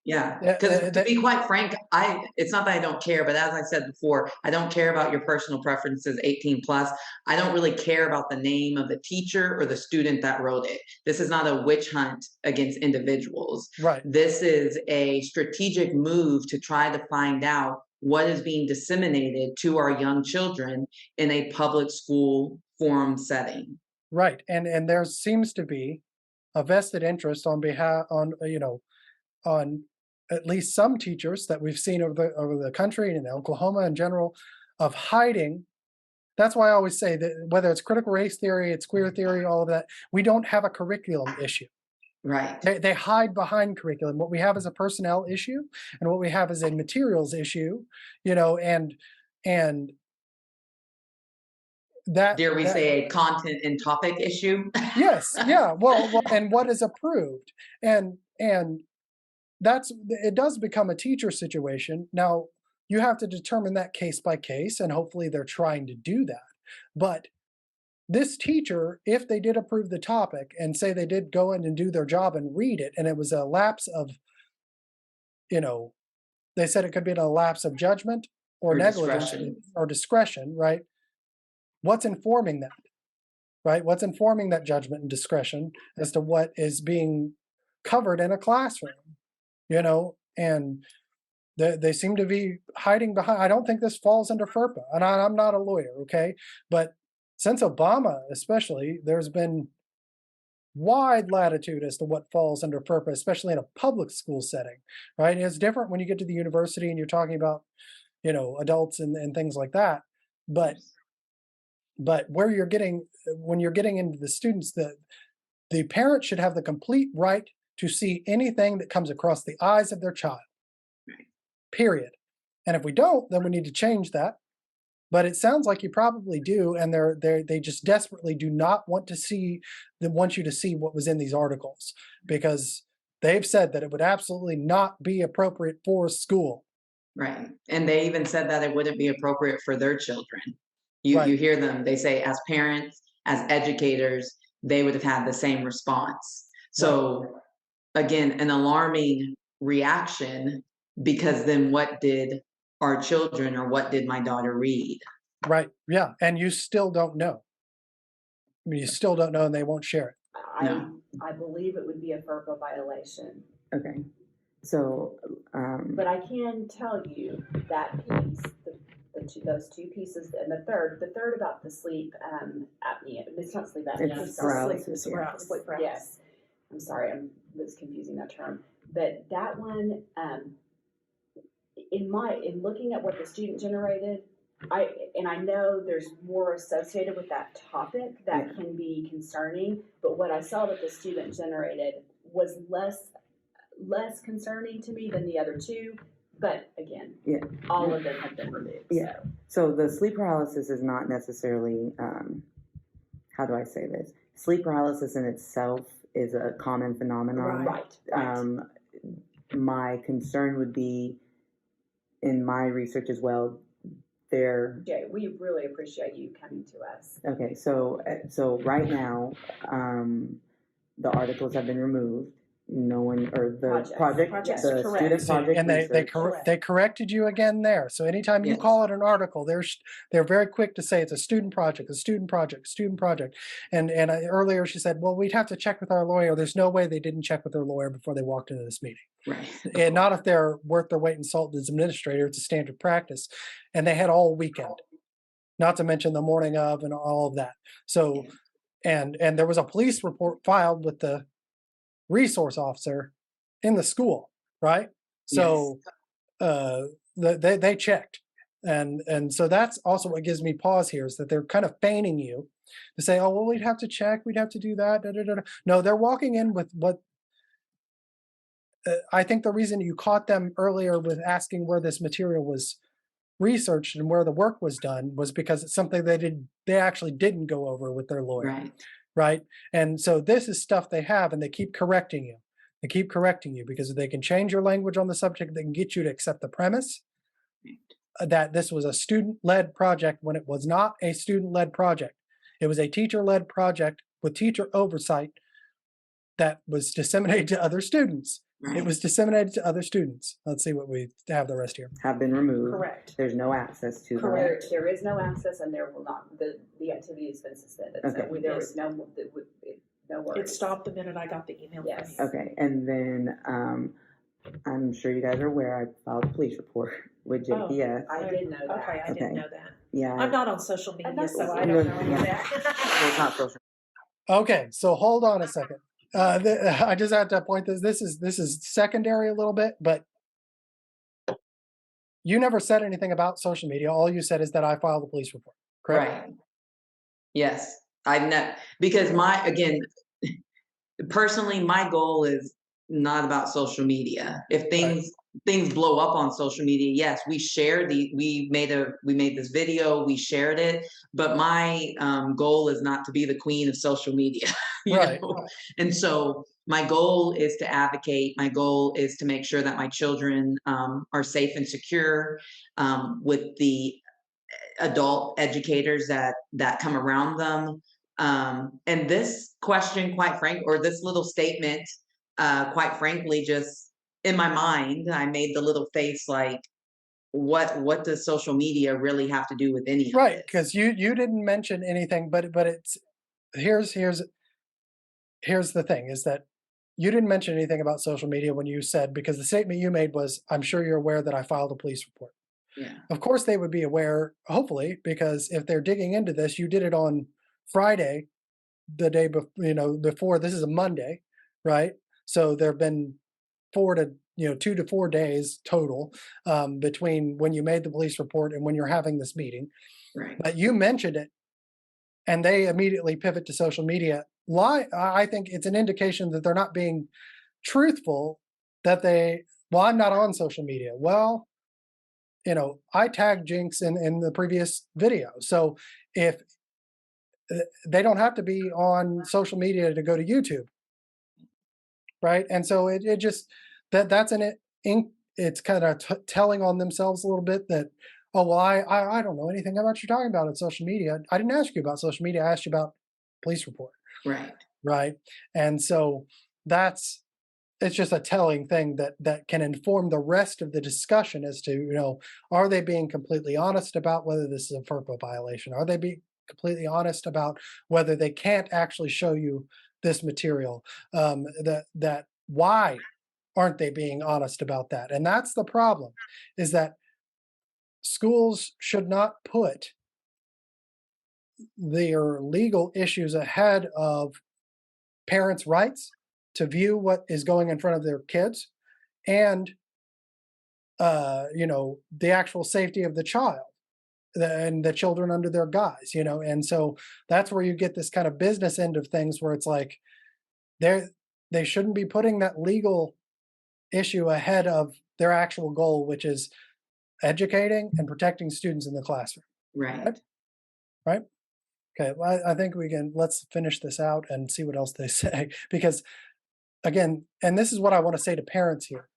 Yeah, Yeah, because to be quite frank, it's not that I don't care, but as I said before, I don't care about your personal preferences, 18 plus. I don't really care about the name of the teacher or the student that wrote it. This is not a witch hunt against individuals. Right. This is a strategic move to try to find out what is being disseminated to our young children in a public school forum setting. Right. And there seems to be a vested interest on at least some teachers that we've seen over the country and in Oklahoma in general, of hiding. That's why I always say that whether it's critical race theory, it's queer theory, all of that, we don't have a curriculum issue. Right. They hide behind curriculum. What we have is a personnel issue, and what we have is a materials issue, and that. Dare we say a content and topic issue? Yes, yeah. Well, and what is approved, and it does become a teacher situation. Now you have to determine that case by case, and hopefully they're trying to do that. But this teacher, if they did approve the topic and say they did go in and do their job and read it, and it was a lapse of, they said it could be a lapse of judgment or negligence discretion. or discretion, right? What's informing that, right? What's informing that judgment and discretion as to what is being covered in a classroom, and they seem to be hiding behind. I don't think this falls under FERPA, and I'm not a lawyer, okay? But since Obama, especially, there's been wide latitude as to what falls under FERPA, especially in a public school setting, right? And it's different when you get to the university and you're talking about, adults and things like that. But when you're getting into the students, the parent should have the complete right to see anything that comes across the eyes of their child. Period. And if we don't, then we need to change that. But it sounds like you probably do, and they just desperately do not want you to see what was in these articles, because they've said that it would absolutely not be appropriate for school. Right. And they even said that it wouldn't be appropriate for their children. You Right. you hear them, they say as parents, as educators, they would have had the same response. So again, an alarming reaction, because then what did our children or what did my daughter read? Right. Yeah. And you still don't know. I mean, you still don't know, and they won't share it. No. I believe it would be a FERPA violation. Okay. So, But I can tell you that piece, those two pieces, and the third about the sleep apnea. It's not sleep apnea. It's I'm sorry. paralysis, Sleep yeah. Sleep paralysis. Yes. I'm sorry. I was confusing that term. But that one, in looking at what the student generated, I know there's more associated with that topic that can be concerning, but what I saw that the student generated was less concerning to me than the other two. But again, all of them have been removed. Yeah. So the sleep paralysis is not necessarily, how do I say this? Sleep paralysis in itself is a common phenomenon. Right. My concern would be, in my research as well, Jay, we really appreciate you coming to us. Okay, so right now, the articles have been removed. No one, or the project, Projects, the correct. student project And research. they corrected you again there. So anytime you Yes. call it an article, they're very quick to say it's a student project, And earlier she said, well, we'd have to check with our lawyer. There's no way they didn't check with their lawyer before they walked into this meeting. Right. And not if they're worth their weight in salt as administrator. It's a standard practice. And they had all weekend, not to mention the morning of and all of that. So, and there was a police report filed with the resource officer in the school, right? So they checked. And so that's also what gives me pause here, is that they're kind of feigning you to say, oh, well, we'd have to check, we'd have to do that. No, they're walking in with what I think the reason you caught them earlier with asking where this material was researched and where the work was done was because it's something they actually didn't go over with their lawyer. Right. And so this is stuff they have, and they keep correcting you. They keep correcting you because they can change your language on the subject. They can get you to accept the premise that this was a student-led project when it was not a student-led project. It was a teacher-led project with teacher oversight that was disseminated to other students. It was disseminated to other students. Let's see what we have the rest here. Have been removed. Correct. There's no access to Correct. There is no access, and there will not. The activity has been suspended. Okay. So there is no worries. It stopped the minute I got the email Yes. from you. Okay, and then I'm sure you guys are aware I filed a police report with JPS. I did know that. Okay, I didn't know that. Yeah. I'm not on social media, that's so I okay. don't know any of Well, that. it's not social. Okay, so hold on a second. I just had to point this is secondary a little bit, but you never said anything about social media. All you said is that I filed a police report, correct? Right. Yes. I know, because again, personally, my goal is not about social media. If things blow up on social media, yes, we made this video, we shared it, but my goal is not to be the queen of social media. you Right. know? And so my goal is to advocate. My goal is to make sure that my children are safe and secure with the adult educators that come around them. And this question, or this little statement, quite frankly, just in my mind, I made the little face like, what does social media really have to do with any of Right, this? because you didn't mention anything, but it's here's the thing is that you didn't mention anything about social media when you said, because the statement you made was, I'm sure you're aware that I filed a police report. Yeah, Of course they would be aware, hopefully, because if they're digging into this, you did it on Friday, the day before. This is a Monday, right? So there have been 2 to 4 days total between when you made the police report and when you're having this meeting. right, But you mentioned it, and they immediately pivot to social media. Why? I think it's an indication that they're not being truthful. Well, I'm not on social media. Well, I tagged Jinx in the previous video. So if they don't have to be on social media to go to YouTube, right? And so it just that's it's kind of telling on themselves a little bit that, oh well, I don't know anything about what you're talking about on social media. I didn't ask you about social media. I asked you about police report, right, right? And so that's it's just a telling thing that can inform the rest of the discussion as to, are they being completely honest about whether this is a FERPA violation? Are they being completely honest about whether they can't actually show you this material? That why aren't they being honest about that? And that's the problem, is that schools should not put their legal issues ahead of parents' rights to view what is going in front of their kids, and the actual safety of the child and the children under their guise, and so that's where you get this kind of business end of things where it's like they shouldn't be putting that legal issue ahead of their actual goal, which is educating and protecting students in the classroom. right. Right. Okay, well, I think let's finish this out and see what else they say, because again, and this is what I want to say to parents here: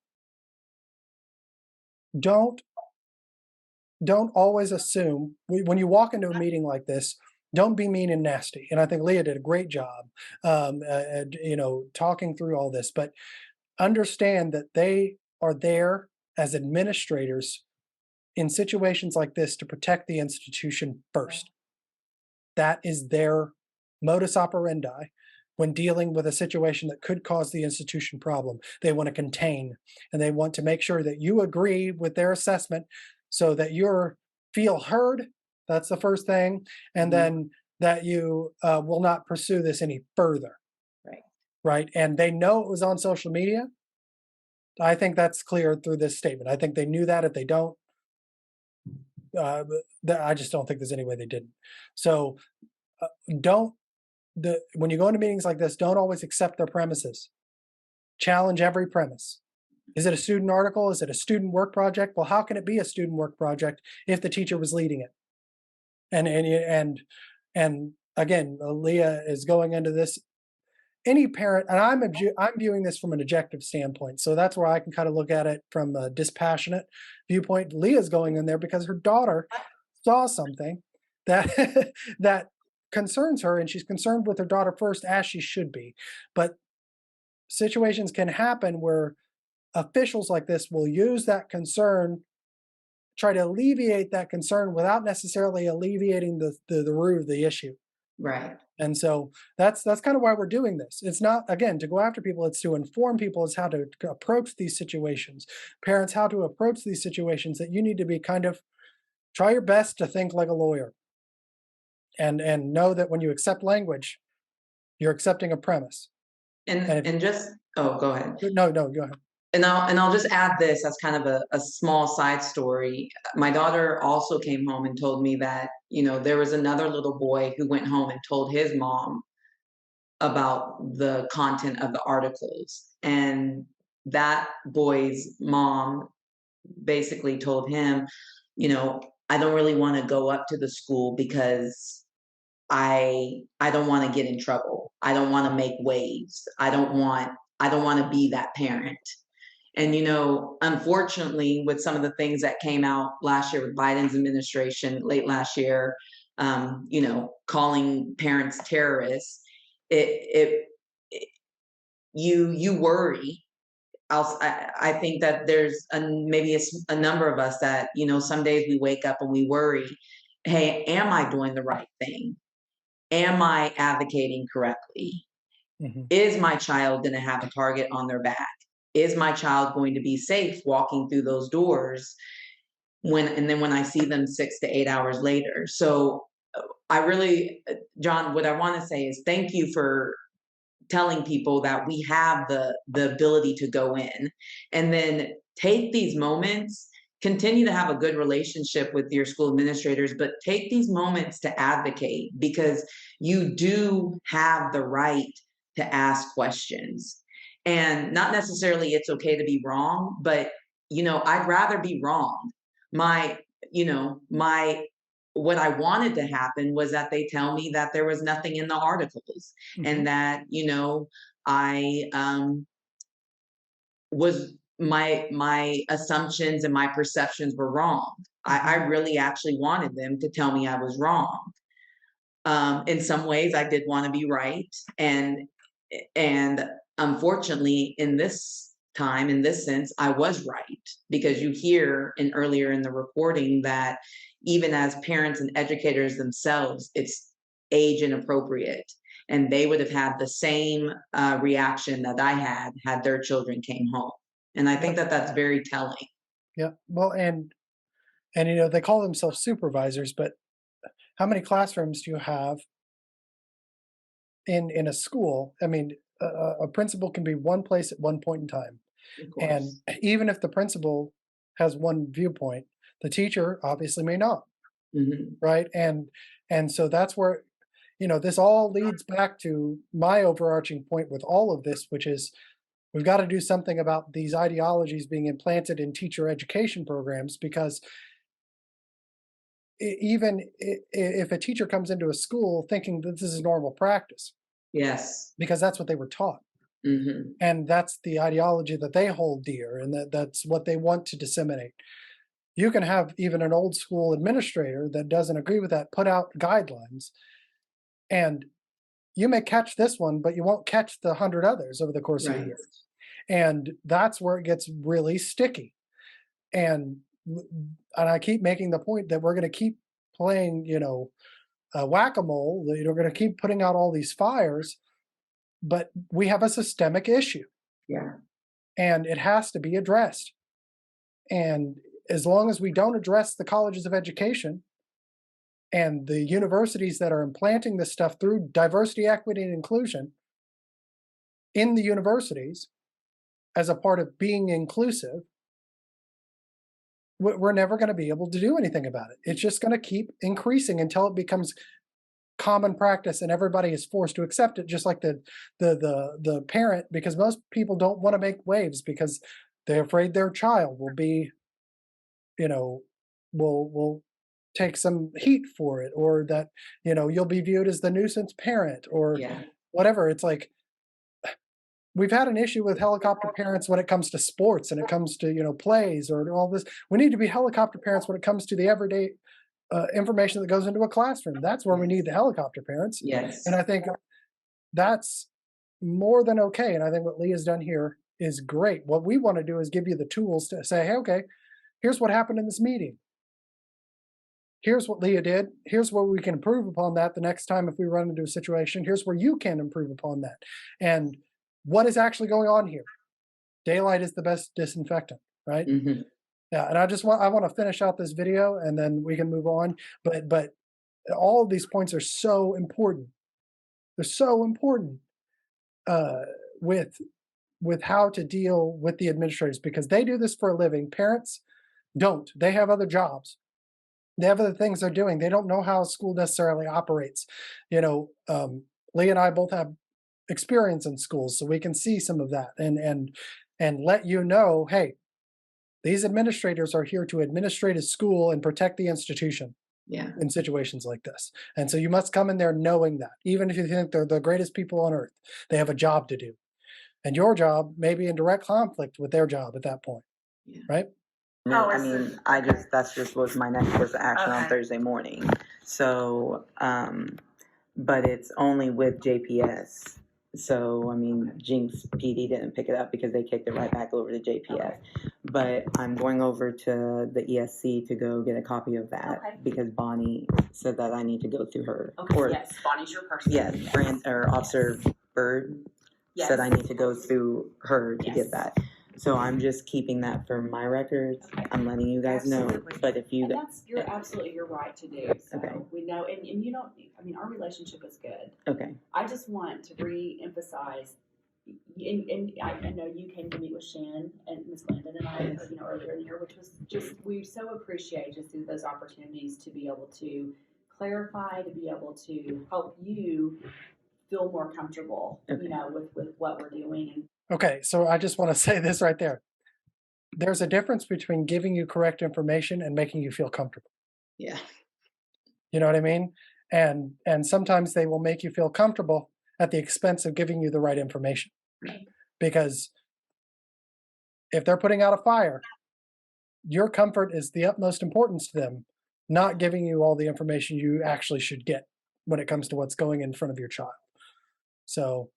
don't always assume when you walk into a meeting like this. Don't be mean and nasty. And I think Leah did a great job, talking through all this. But understand that they are there as administrators in situations like this to protect the institution first. That is their modus operandi when dealing with a situation that could cause the institution problem. They want to contain, and they want to make sure that you agree with their assessment so that you feel heard. That's the first thing. And then that you will not pursue this any further. Right. Right. And they know it was on social media. I think that's clear through this statement. I think they knew that. If they don't, I just don't think there's any way they didn't. So don't when you go into meetings like this, don't always accept their premises. Challenge every premise. Is it a student article? Is it a student work project? Well, how can it be a student work project if the teacher was leading it? And again, Leah is going into this. Any parent, and I'm viewing this from an objective standpoint, so that's where I can kind of look at it from a dispassionate viewpoint. Leah's going in there because her daughter saw something that that concerns her, and she's concerned with her daughter first, as she should be. But situations can happen where officials like this will use that concern, try to alleviate that concern without necessarily alleviating the root of the issue. Right. And so that's kind of why we're doing this. It's not, again, to go after people. It's to inform people as how to approach these situations. Parents, how to approach these situations, that you need to be try your best to think like a lawyer, and know that when you accept language, you're accepting a premise. And just, oh, go ahead. No, go ahead. And I'll just add this as kind of a small side story. My daughter also came home and told me that, there was another little boy who went home and told his mom about the content of the articles. And that boy's mom basically told him, I don't really want to go up to the school because I don't want to get in trouble. I don't want to make waves. I don't want to be that parent. And, unfortunately, with some of the things that came out last year with Biden's administration, late last year, calling parents terrorists, you worry. I think that there's maybe a number of us that, some days we wake up and we worry, hey, am I doing the right thing? Am I advocating correctly? Mhm. Is my child going to have a target on their back? Is my child going to be safe walking through those doors and then when I see them 6 to 8 hours later? So I really, John, what I want to say is thank you for telling people that we have the ability to go in, and then take these moments, continue to have a good relationship with your school administrators, but take these moments to advocate, because you do have the right to ask questions. And not necessarily it's okay to be wrong, but I'd rather be wrong. My what I wanted to happen was that they tell me that there was nothing in the articles, and that I was my assumptions and my perceptions were wrong. I really actually wanted them to tell me I was wrong. In some ways, I did want to be right, and unfortunately, in this time, in this sense, I was right, because you hear earlier in the recording that even as parents and educators themselves, it's age inappropriate, and they would have had the same reaction that I had their children came home. And I think that that's very telling. Yeah. Well, and they call themselves supervisors, but how many classrooms do you have in a school? I mean, a principal can be one place at one point in time. Of And course. even if the principal has one viewpoint, the teacher obviously may not, Mhm. right? And so that's where, this all leads back to my overarching point with all of this, which is we've got to do something about these ideologies being implanted in teacher education programs, because even if a teacher comes into a school thinking that this is normal practice, Yes. because that's what they were taught, Mhm. and that's the ideology that they hold dear, and that's what they want to disseminate. You can have even an old school administrator that doesn't agree with that put out guidelines, and you may catch this one, but you won't catch the 100 others over the course of a Right. year. And that's where it gets really sticky. And I keep making the point that we're going to keep playing, whack-a-mole. We're going to keep putting out all these fires, but we have a systemic issue, Yeah. and it has to be addressed. And as long as we don't address the colleges of education and the universities that are implanting this stuff through diversity, equity, and inclusion in the universities as a part of being inclusive, we're never going to be able to do anything about it. It's just going to keep increasing until it becomes common practice and everybody is forced to accept it, just like the parent, because most people don't want to make waves because they're afraid their child will be, will take some heat for it, or that, you'll be viewed as the nuisance parent or Yeah. whatever. It's like, we've had an issue with helicopter parents when it comes to sports and it comes to, plays or all this. We need to be helicopter parents when it comes to the everyday information that goes into a classroom. That's where we need the helicopter parents. Yes. And I think that's more than okay. And I think what Leah's done here is great. What we want to do is give you the tools to say, hey, okay, here's what happened in this meeting. Here's what Leah did. Here's where we can improve upon that the next time if we run into a situation. Here's where you can improve upon that. And what is actually going on here? Daylight is the best disinfectant, right? Mhm. Yeah, and I want to finish out this video and then we can move on. But all of these points are so important. They're so important. with how to deal with the administrators, because they do this for a living. Parents don't. They have other jobs. They have other things they're doing. They don't know how school necessarily operates. Leah and I both have experience in schools, so we can see some of that and let you know, hey, these administrators are here to administrate a school and protect the institution Yeah. in situations like this. And so you must come in there knowing that, even if you think they're the greatest people on earth, they have a job to do. And your job may be in direct conflict with their job at that point, Yeah. right? No, Oh, I I see. mean, that's just was my next course of action on Okay. Thursday morning. So, but it's only with JPS. So, I mean, Jinx PD didn't pick it up because they kicked it right back over to JPS. But I'm going over to the ESC to go get a copy of that Okay. because Bonnie said that I need to go through her. Okay, Or, yes, Bonnie's your person. yes, Officer Bird said I need to go through her to Yes. get that. So I'm just keeping that for my records. Okay. I'm letting you guys know. Absolutely. But if you And that's, you're absolutely your right to do, so Okay. we know, and you don't, I mean, our relationship is good. okay, I just want to re-emphasize, and I know you came to meet with Shan and Ms. Glendon and I, earlier in the year, which was just, we so appreciate just those opportunities to be able to clarify, to be able to help you feel more comfortable, Okay. with what we're doing. And Okay, so I just want to say this right there. There's a difference between giving you correct information and making you feel comfortable. Yeah. You know what I mean? And sometimes they will make you feel comfortable at the expense of giving you the right information. Right. Because if they're putting out a fire, your comfort is the utmost importance to them, not giving you all the information you actually should get when it comes to what's going in front of your child. So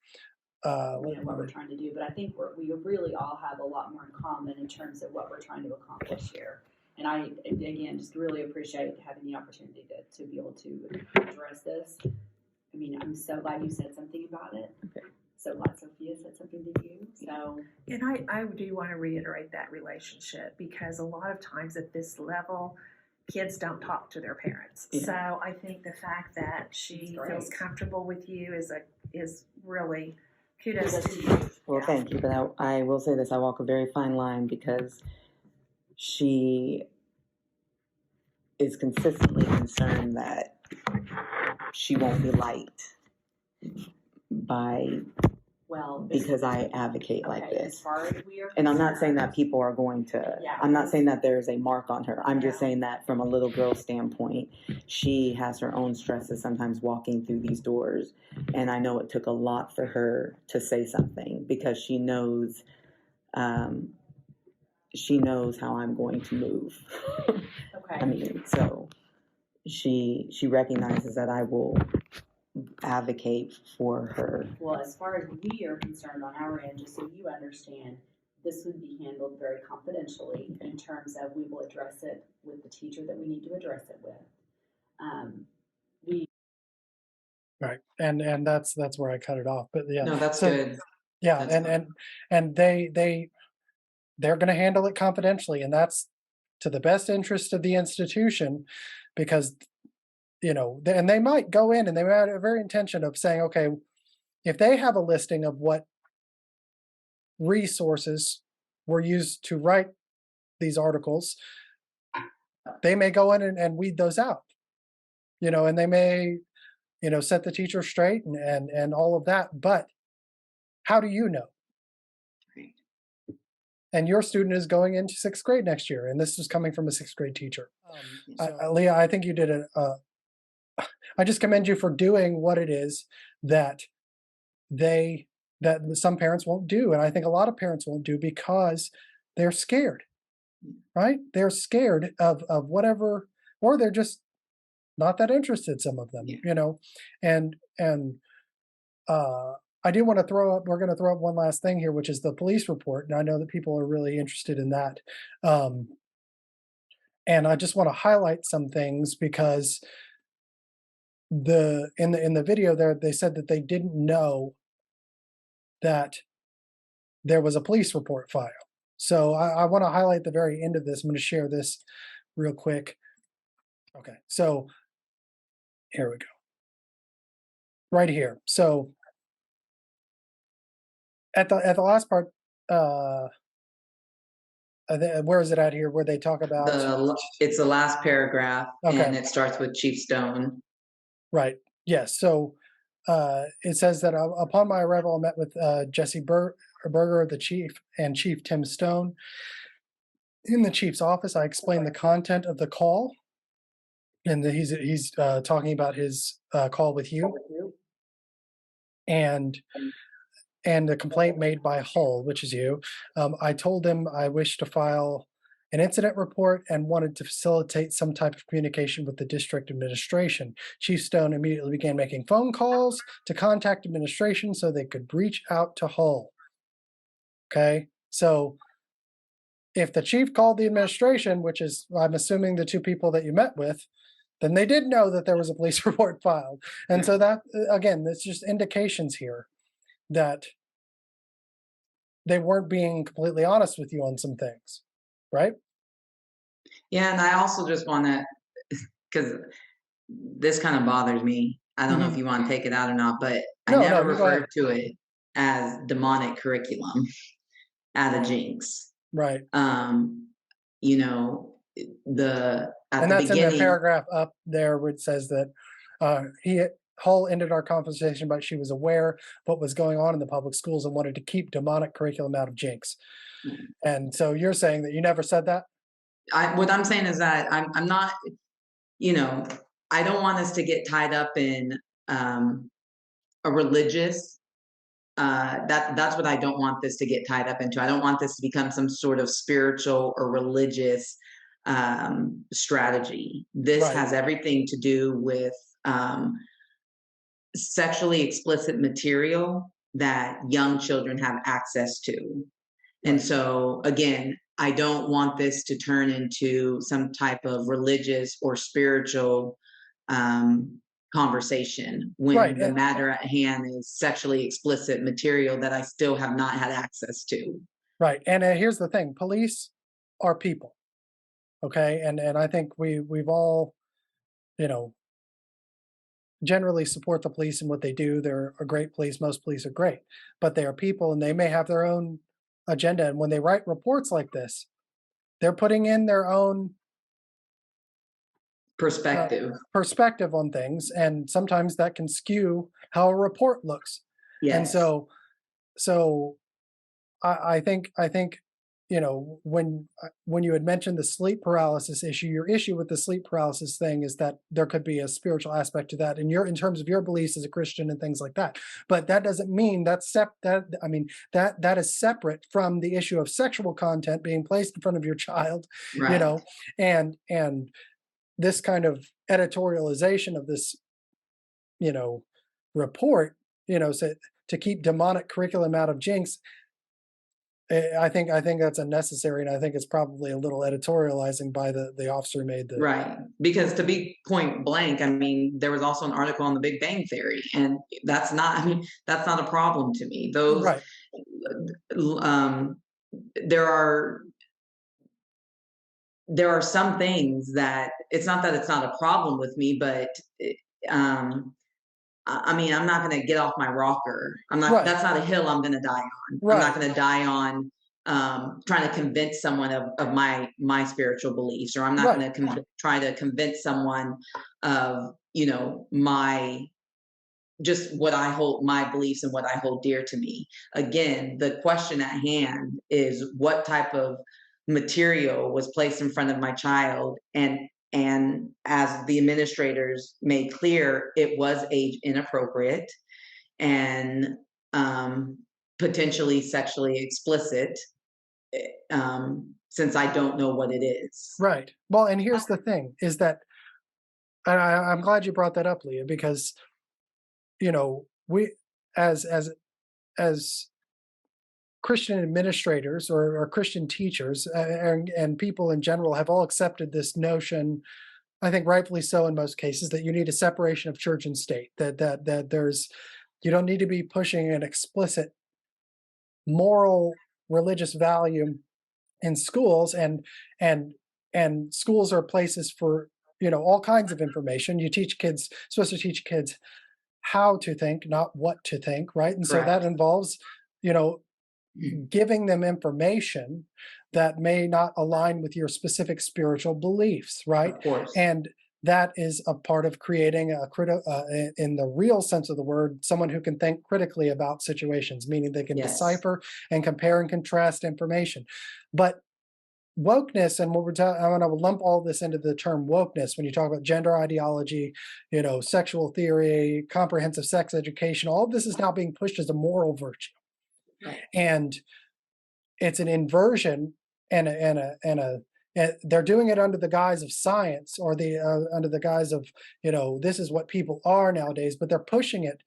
what we're trying to do, but I think we really all have a lot more in common in terms of what we're trying to accomplish here. And I, again, just really appreciate having the opportunity to be able to address this. I mean, I'm so glad you said something about it. Okay. So glad Sophia said something to you. So, And I do want to reiterate that relationship, because a lot of times at this level, kids don't talk to their parents. Yeah. So I think the fact that she That's feels great. comfortable with you is really kudos to you. well, Yeah. thank you. But I will say this: I walk a very fine line because she is consistently concerned that she won't be liked because I advocate like okay, as this. far as we are And I'm not saying concerned, that people are going to, Yeah. I'm not saying that there's a mark on her. I'm just No. saying that from a little girl standpoint, she has her own stresses sometimes walking through these doors. And I know it took a lot for her to say something because she knows how I'm going to move. Okay. I mean, so she recognizes that I will advocate for her. Well, as far as we are concerned on our end, just so you understand, this would be handled very confidentially in terms of we will address it with the teacher that we need to address it with. right, and that's where I cut it off. But yeah, No, that's so, good. yeah, That's fine. and they're going to handle it confidentially, and that's to the best interest of the institution, because and they might go in and they might have a very intention of saying, okay, if they have a listing of what resources were used to write these articles, they may go in and weed those out, and they may, set the teacher straight and all of that. But how do you know? Right. And your student is going into 6th grade next year, and this is coming from a 6th grade teacher. Leah, I think you did I just commend you for doing what it is that that some parents won't do, and I think a lot of parents won't do because they're scared, right? They're scared of whatever, or they're just not that interested. Some of them, Yeah. and I do want to throw up. We're going to throw up one last thing here, which is the police report, and I know that people are really interested in that. And I just want to highlight some things because in the video there, they said that they didn't know that there was a police report filed. So I want to highlight the very end of this. I'm going to share this real quick. Okay, so here we go. Right here. So at the last part, where is it at here? Where they talk about It's the last paragraph, Okay. and it starts with Chief Stone. right? Yes. So it says that upon my arrival, I met with Jesse Berger, the chief, and Chief Tim Stone. In the chief's office, I explained the content of the call, and he's talking about his call with you, and the complaint made by Hull, which is you. I told him I wished to file an incident report and wanted to facilitate some type of communication with the district administration. Chief Stone immediately began making phone calls to contact administration so they could reach out to Hull. Okay, so if the chief called the administration, which is, I'm assuming, the two people that you met with, then they did know that there was a police report filed. And so that, again, that's just indications here that they weren't being completely honest with you on some things, right? Yeah, and I also just want to, because this kind of bothers me. I don't know if you want to take it out or not, but I No, never you go ahead. referred to it as demonic curriculum at a Jinx. Right. You know, at And the that's in the beginning, paragraph up there where it says that Hull ended our conversation, but she was aware what was going on in the public schools and wanted to keep demonic curriculum out of Jinx. And so you're saying that you never said that? what I'm saying is that I'm not, you know, I don't want us to get tied up in a religious. That's what I don't want this to get tied up into. I don't want this to become some sort of spiritual or religious strategy. This Right. has everything to do with sexually explicit material that young children have access to. And so, again, I don't want this to turn into some type of religious or spiritual conversation when Right. the matter at hand is sexually explicit material that I still have not had access to. Right. And here's the thing, police are people. Okay. And I think we've all, you know, generally support the police and what they do. They're a great police. Most police are great, but they are people and they may have their own agenda. And when they write reports like this, they're putting in their own perspective on things. And sometimes that can skew how a report looks. Yes. And so I think, you know, when you had mentioned the sleep paralysis issue, your issue with the sleep paralysis thing is that there could be a spiritual aspect to that, and in terms of your beliefs as a Christian and things like that. But that doesn't mean that is separate from the issue of sexual content being placed in front of your child, Right. You know, and this kind of editorialization of this, you know, report, you know, to keep demonic curriculum out of Jinx. I think that's unnecessary, and I think it's probably a little editorializing by the officer who made the right. Because to be point blank, I mean, there was also an article on the Big Bang Theory, and that's not a problem to me. Those right. There are some things that it's not that it's not a problem with me, but I mean, I'm not going to get off my rocker. That's not a hill I'm going to die on. Right. I'm not going to die on trying to convince someone of my spiritual beliefs, or I'm not going to try to convince someone of, you know, just what I hold, my beliefs and what I hold dear to me. Again, the question at hand is what type of material was placed in front of my child, and as the administrators made clear, it was age inappropriate and potentially sexually explicit, since I don't know what it is. Right. Well, and here's the thing is that, and I'm glad you brought that up, Leah, because, you know, we as Christian administrators or Christian teachers and people in general have all accepted this notion, I think rightfully so in most cases, that you need a separation of church and state, that there's, you don't need to be pushing an explicit moral religious value in schools, and schools are places for, you know, all kinds of information. You teach kids, supposed to teach kids how to think, not what to think, right? And so that involves, you know, giving them information that may not align with your specific spiritual beliefs, right? Of course. And that is a part of creating in the real sense of the word, someone who can think critically about situations, meaning they can Yes. decipher and compare and contrast information. But wokeness, and what I want to lump all this into the term wokeness when you talk about gender ideology, sexual theory, comprehensive sex education. All of this is now being pushed as a moral virtue, Right. and it's an inversion, and they're doing it under the guise of science, or under the guise of this is what people are nowadays. But they're pushing it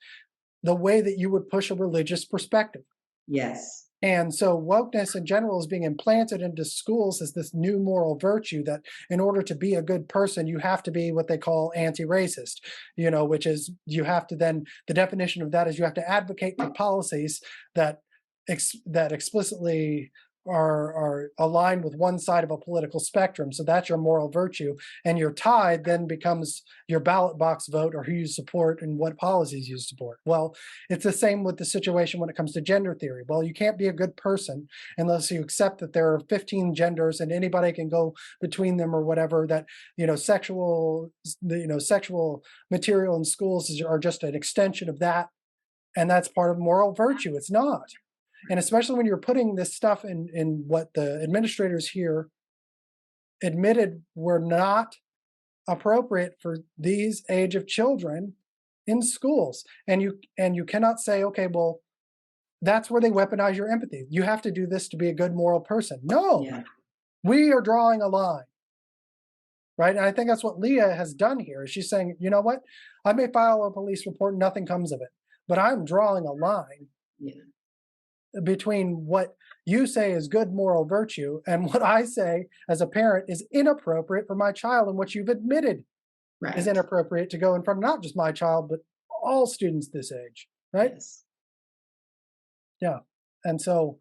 the way that you would push a religious perspective. Yes. And so wokeness in general is being implanted into schools as this new moral virtue that in order to be a good person, you have to be what they call anti-racist, which is you have to then, the definition of that is you have to advocate for policies that explicitly are aligned with one side of a political spectrum. So that's your moral virtue. And your tithe then becomes your ballot box vote, or who you support and what policies you support. Well, it's the same with the situation when it comes to gender theory. Well, you can't be a good person unless you accept that there are 15 genders and anybody can go between them or whatever, that, sexual material in schools are just an extension of that. And that's part of moral virtue. It's not. And especially when you're putting this stuff in what the administrators here admitted were not appropriate for these age of children in schools. And you cannot say, okay, well, that's where they weaponize your empathy. You have to do this to be a good moral person. No, Yeah. We are drawing a line. Right. And I think that's what Leah has done here. She's saying, you know what? I may file a police report, nothing comes of it, but I'm drawing a line. Yeah. Between what you say is good moral virtue and what I say as a parent is inappropriate for my child, and what you've admitted Right. is inappropriate to go in front of not just my child, but all students this age, right? Yes. Yeah. And so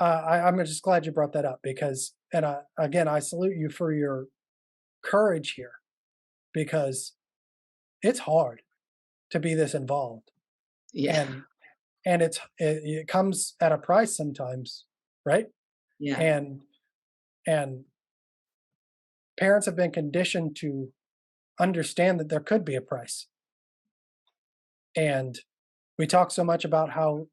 I'm just glad you brought that up, because, and again, I salute you for your courage here, because it's hard to be this involved. Yeah. And it comes at a price sometimes, right? Yeah. And parents have been conditioned to understand that there could be a price. And we talk so much about how,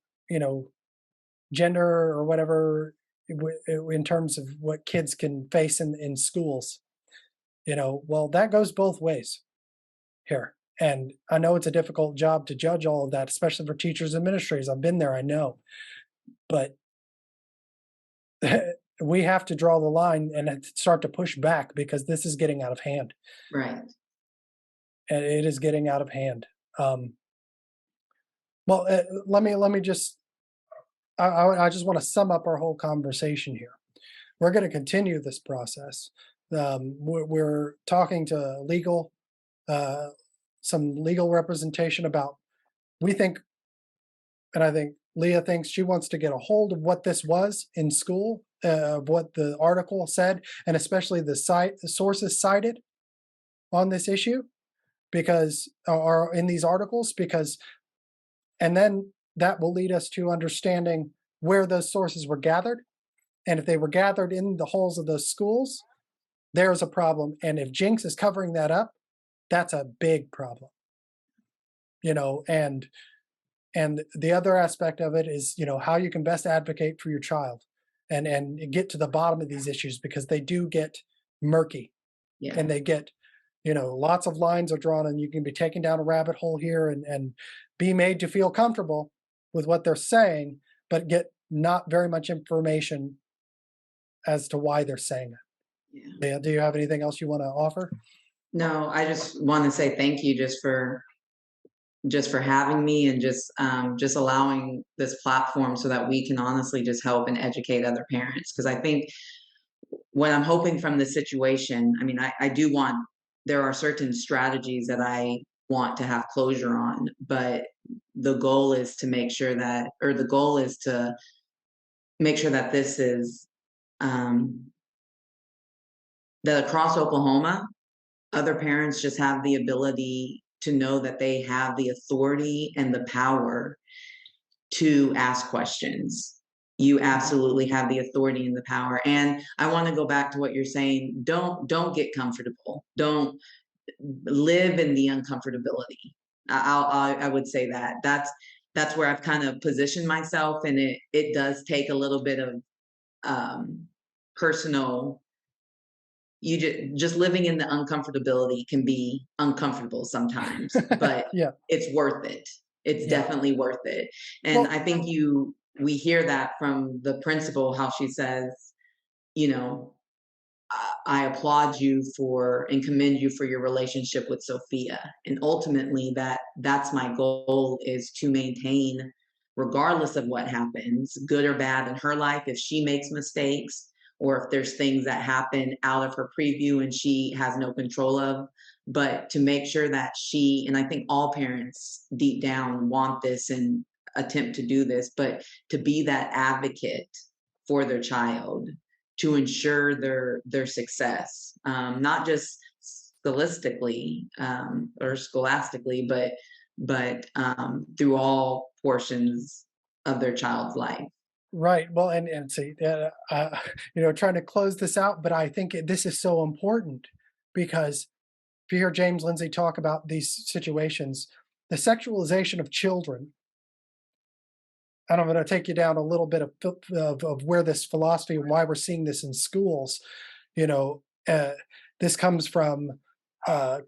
gender or whatever, in terms of what kids can face in schools, well, that goes both ways here. And I know it's a difficult job to judge all of that, especially for teachers and administrators. I've been there, I know. But we have to draw the line and start to push back, because this is getting out of hand. Right. And it is getting out of hand. Let me just, I just want to sum up our whole conversation here. We're going to continue this process. We're talking to some legal representation about, we think, and I think Leah thinks, she wants to get a hold of what this was in school, what the article said, and especially the sources cited on this issue, because are in these articles, and then that will lead us to understanding where those sources were gathered. And if they were gathered in the halls of those schools, there's a problem. And if Jinx is covering that up, that's a big problem. And the other aspect of it is, how you can best advocate for your child and get to the bottom of these issues, because they do get murky. Yeah. And they get, lots of lines are drawn, and you can be taken down a rabbit hole here and be made to feel comfortable with what they're saying, but get not very much information as to why they're saying it. Yeah. Leah, do you have anything else you want to offer? No, I just want to say thank you just for having me, and just allowing this platform so that we can honestly just help and educate other parents. Because I think what I'm hoping from this situation, I mean, I do want, there are certain strategies that I want to have closure on, but the goal is to make sure that, this is, that across Oklahoma, other parents just have the ability to know that they have the authority and the power to ask questions. you absolutely have the authority and the power. And I want to go back to what you're saying. Don't get comfortable. Don't live in the uncomfortability. I would say that that's where I've kind of positioned myself, and it does take a little bit of personal. You just living in the uncomfortability can be uncomfortable sometimes, but Yeah. it's worth it. It's Yeah. definitely worth it. And Well, I think we hear that from the principal, how she says, you know, I applaud you for and commend you for your relationship with Sophia. And ultimately that's my goal, is to maintain, regardless of what happens, good or bad in her life, if she makes mistakes or if there's things that happen out of her preview and she has no control of, but to make sure that she, and I think all parents deep down want this and attempt to do this, but to be that advocate for their child, to ensure their success, not just scholastically, but through all portions of their child's life. right. Well, and see, trying to close this out, but I think this is so important because if you hear James Lindsay talk about these situations, the sexualization of children, and I'm going to take you down a little bit of where this philosophy and why we're seeing this in schools. You know, this comes from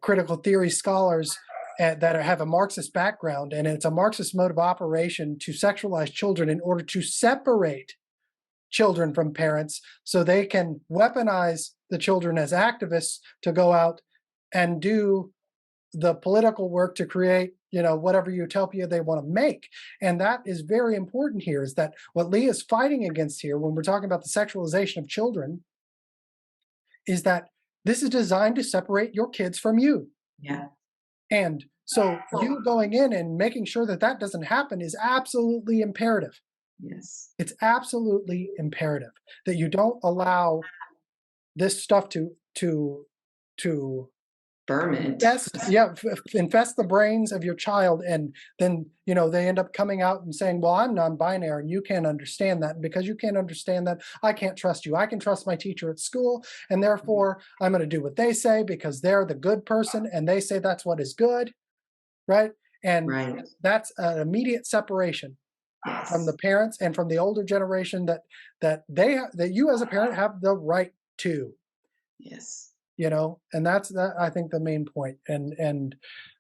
critical theory scholars that have a Marxist background, and it's a Marxist mode of operation to sexualize children in order to separate children from parents so they can weaponize the children as activists to go out and do the political work to create, whatever utopia they want to make. And that is very important here, is that what Leah is fighting against here when we're talking about the sexualization of children is that this is designed to separate your kids from you. Yeah. And so you going in and making sure that that doesn't happen is absolutely imperative. Yes. It's absolutely imperative that you don't allow this stuff to Ferment. infest the brains of your child, and then they end up coming out and saying, well, I'm non-binary and you can't understand that, and because you can't understand that, I can't trust you. I can trust my teacher at school, and therefore I'm going to do what they say because they're the good person and they say that's what is good, right? And Right. that's an immediate separation from the Yes. parents and from the older generation that you as a parent have the right to. Yes. And that's I think the main point, and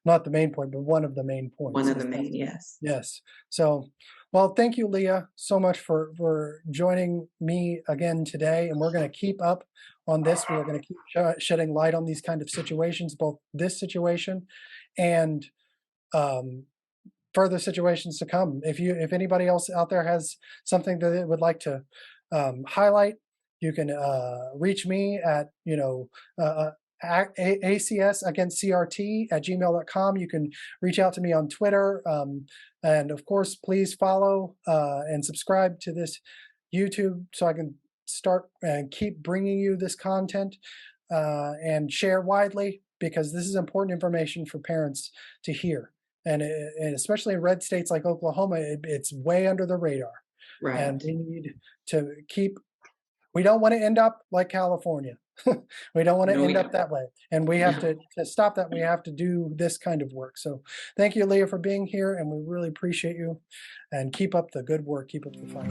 not the main point, but one of the main points. One of the main, yes. Yes. So, well, thank you, Leah, so much for joining me again today. And we're going to keep up on this. We're going to keep shedding light on these kind of situations, both this situation and further situations to come. If anybody else out there has something that they would like to highlight, you can reach me at acsagainstcrt@gmail.com. You can reach out to me on Twitter, and of course, please follow and subscribe to this YouTube so I can start and keep bringing you this content, and share widely, because this is important information for parents to hear. And especially in red states like Oklahoma, it's way under the radar. Right. And we need to we don't want to end up like California. We don't want to end up that way. And we have to stop that. We have to do this kind of work. So thank you, Leah, for being here. And we really appreciate you. And keep up the good work. Keep up the fight.